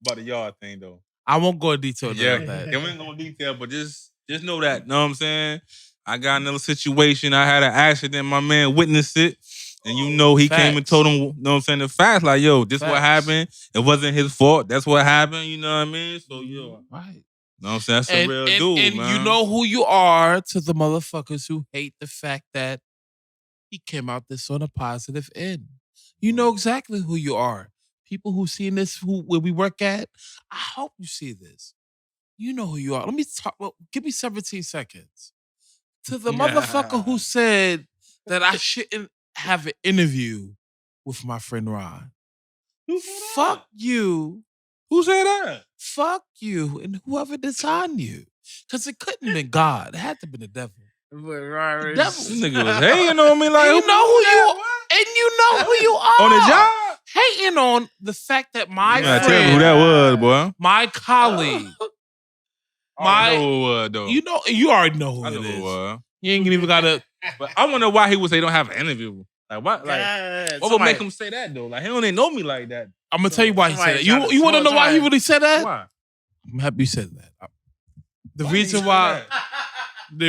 about the yard thing though. I won't go in detail about that. Yeah, we ain't gonna detail, but just know that. Know what I'm saying? I got another situation. I had an accident. My man witnessed it. And you know he came and told him, you know what I'm saying, the facts. Like, yo, this what happened. It wasn't his fault. That's what happened. You know what I mean? So, yo. Right. You know what I'm saying? That's a real dude, and man. you know who you are to the motherfuckers who hate the fact that he came out this on a positive end. You know exactly who you are. People who seen this, where we work at, I hope you see this. You know who you are. Let me talk. Well, give me 17 seconds. To the motherfucker who said that I shouldn't have an interview with my friend Ron. Fuck you. Who said that? Fuck you and whoever designed you. Because it couldn't have been God. It had to have been the devil. The devil. This nigga was hating on me like, and you know who you are. And you know who you are. On the job? Hating on the fact that my friend. Tell me who that was, boy. My colleague. I know who it was, though. You already know who I know it who is. it was. You ain't even gotta. But I wonder why he would say don't have an interview. Like what? Like what would make him say that though? Like he don't even know me like that. I'm gonna tell you why he said that. You want to know why he really said that? Why? I'm happy you said that. The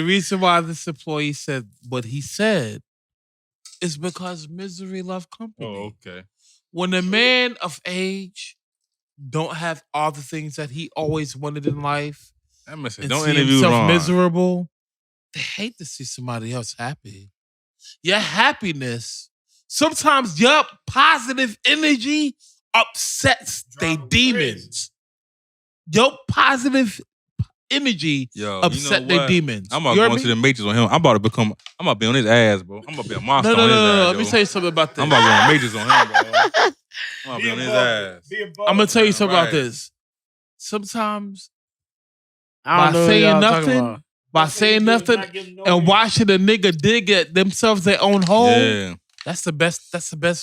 reason why this employee said what he said is because misery loves company. Oh, okay. When a man of age don't have all the things that he always wanted in life, That must and don't see interview himself Ron. miserable, they hate to see somebody else happy. Your happiness, sometimes your positive energy upsets they demons. Your positive energy upset their demons. I'm about to go into the matrix on him. I'm about to be on his ass, bro. I'm about to be a monster on his ass. No. Let me tell you something about this. I'm about to go on matrix on him, bro. I'm about to be on his ass. I'm gonna tell you something about this. Sometimes by saying nothing and watching a nigga dig at themselves their own hole, that's the best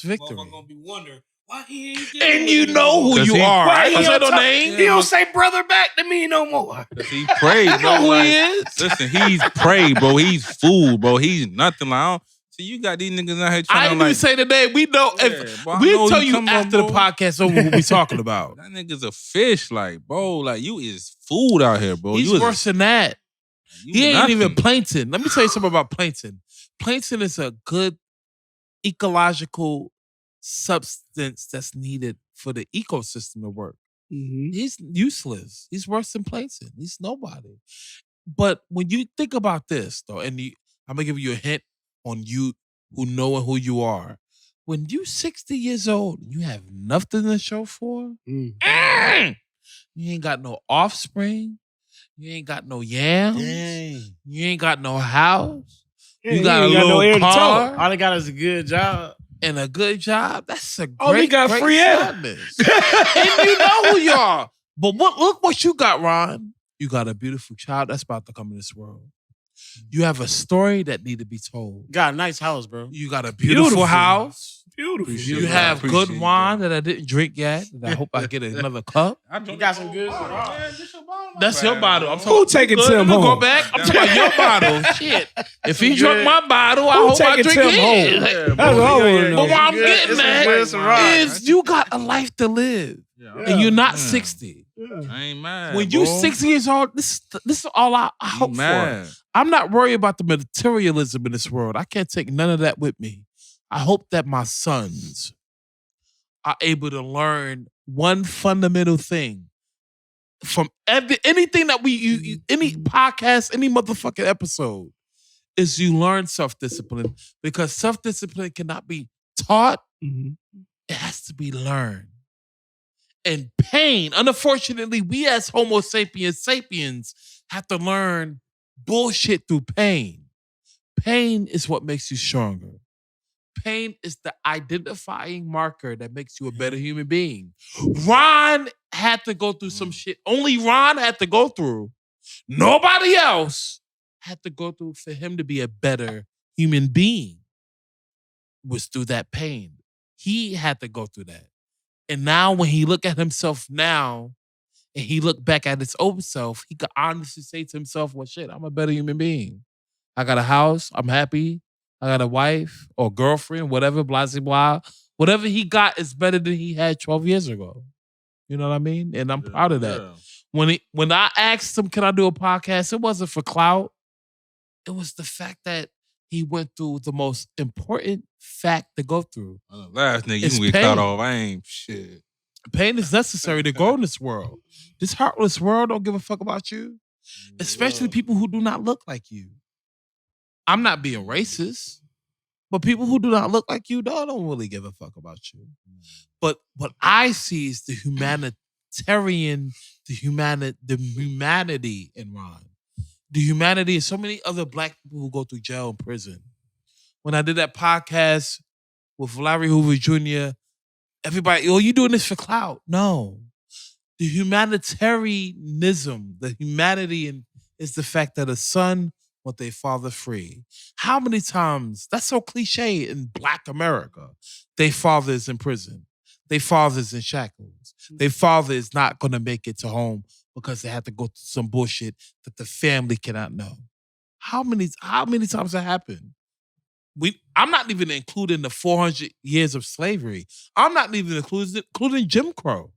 victory. Gonna be wondering why he ain't and you know who you are. I said no name. He don't say brother back to me no more. He prayed, bro. You know who he is. Listen, he's prayed, bro. He's fool, bro. He's nothing like. See, you got these niggas out here trying I didn't even say the name. We know we'll tell you after the podcast over what we talking about. That nigga's a fish, like, bro. Like, you is food out here, bro. He's worse than that. He ain't even plankton. Let me tell you something about plankton. Plankton is a good ecological substance that's needed for the ecosystem to work. Mm-hmm. He's useless. He's worse than plankton. He's nobody. But when you think about this, though, and I'm gonna give you a hint on you who know who you are. When you 60 years old, you have nothing to show for. You ain't got no offspring. You ain't got no yams. You ain't got no house. You got a little car. All they got is a good job. And a good job. That's a great, he got great free air. sadness. And you know who you are. But look what you got, Ron. You got a beautiful child that's about to come in this world. You have a story that need to be told. Got a nice house, bro. You got a beautiful house. Beautiful. You have good wine that I didn't drink yet. And I hope I get another cup. You got some good That's your bottle. I'm Who taking Tim home? Go back. I'm talking about your bottle. Shit. If he drunk my bottle, I hope I drink his. That's all I want to know. But what I'm getting at is you got a life to live. And you're not 60. I ain't mad. When you 60 years old, this is all I hope for. I'm not worried about the materialism in this world. I can't take none of that with me. I hope that my sons are able to learn one fundamental thing from anything that any podcast, any motherfucking episode, is you learn self-discipline, because self-discipline cannot be taught. It has to be learned. And pain, unfortunately, we as Homo sapiens have to learn bullshit through pain. Pain is what makes you stronger. Pain is the identifying marker that makes you a better human being. Ron had to go through some shit. Only Ron had to go through. Nobody else had to go through for him to be a better human being. Was through that pain. He had to go through that. And now when he look at himself now, and he look back at his old self, he could honestly say to himself, well, shit, I'm a better human being. I got a house, I'm happy. I got a wife or girlfriend, whatever, blah, blah, blah. Whatever he got is better than he had 12 years ago. You know what I mean? And I'm proud of that. Yeah. When I asked him, can I do a podcast, it wasn't for clout. It was the fact that he went through the most important fact to go through. Last nigga, you can get caught off. I ain't shit. Pain is necessary to grow in this world. This heartless world don't give a fuck about you. Especially people who do not look like you. I'm not being racist, but people who do not look like you don't really give a fuck about you. But what I see is the humanitarian, the humanity in Ron. The humanity of so many other black people who go through jail and prison. When I did that podcast with Larry Hoover Jr., everybody, oh, you doing this for clout? No. The humanitarianism, the humanity is the fact that a son want their father free. How many times, that's so cliche in Black America, their father is in prison. Their father is in shackles. Their father is not going to make it to home because they have to go through some bullshit that the family cannot know. How many times that happened? I'm not even including the 400 years of slavery. I'm not even including Jim Crow.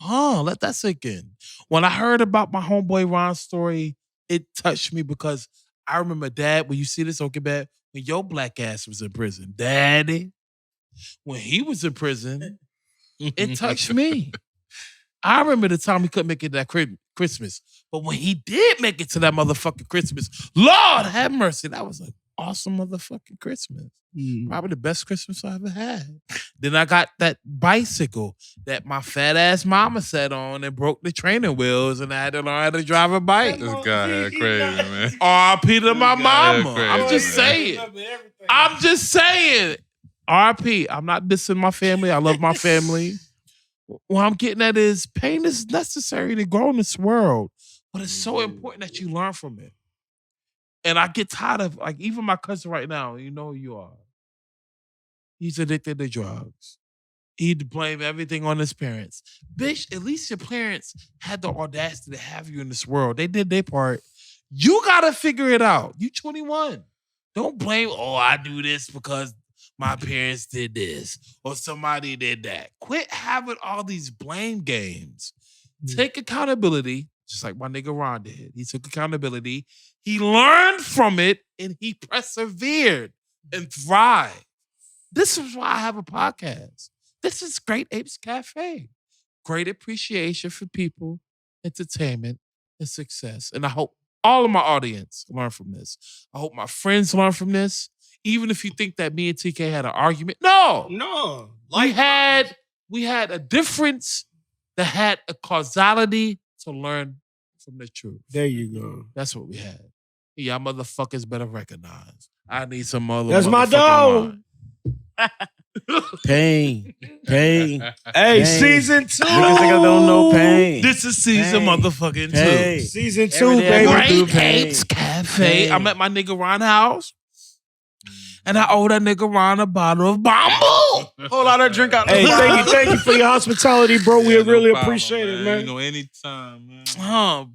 Let that sink in. When I heard about my homeboy Ron's story, it touched me because I remember, Dad, when you see this, okay, bad, when your black ass was in prison, Daddy, when he was in prison, it touched me. I remember the time he couldn't make it that Christmas. But when he did make it to that motherfucking Christmas, Lord have mercy, that was an awesome motherfucking Christmas. Probably the best Christmas I ever had. Then I got that bicycle that my fat ass mama sat on and broke the training wheels, and I had to learn how to drive a bike. This guy crazy, man. R.I.P. to my mama. I'm just saying. I'm just saying. R.I.P. I'm not dissing my family. I love my family. What I'm getting at is pain is necessary to grow in this world, but it's so important that you learn from it. And I get tired of, like, even my cousin right now, you know who you are. He's addicted to drugs. He'd blame everything on his parents. Bitch, at least your parents had the audacity to have you in this world. They did their part. You gotta figure it out. You 21. Don't blame, I do this because my parents did this or somebody did that. Quit having all these blame games. Take accountability, just like my nigga Ron did. He took accountability. He learned from it and he persevered and thrived. This is why I have a podcast. This is Great Apes Cafe. Great appreciation for people, entertainment, and success. And I hope all of my audience learn from this. I hope my friends learn from this. Even if you think that me and TK had an argument. No. We had a difference that had a causality to learn from the truth. There you go. That's what we had. Y'all motherfuckers better recognize. I need some other. That's my dog. Pain. Hey, Pain. season 2. Niggas think I don't know pain. This is season motherfucking 2. Hey. Season 2, baby. Great Apes Cafe. I'm at my nigga Ron house. And I owe that nigga Ron a bottle of bamboo. Whole lot of drink out. Hey, thank you for your hospitality, bro. We really appreciate it, man. You know, anytime, man.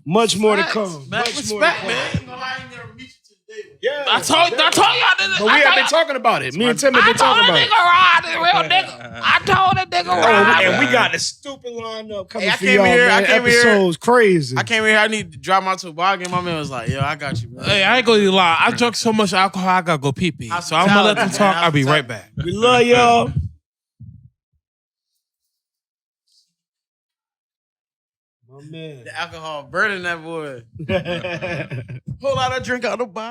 Much more to come. Respect, man. Yeah, I told y'all that. But we have been talking about it. Me and Tim have been talking about it. I told that nigga Ron, the real nigga. I told that nigga Ron. And we got the stupid lineup coming for came y'all, here, man. I came here. Episodes crazy. I came here. I need to drop my toboggan. My man was like, "Yo, I got you, man." Hey, I ain't gonna lie. I drunk so much alcohol, I gotta go pee pee. So I'm gonna let them talk. I'll be right back. We love y'all. My man. The alcohol burning that boy. Whole lot of drink out the bottle.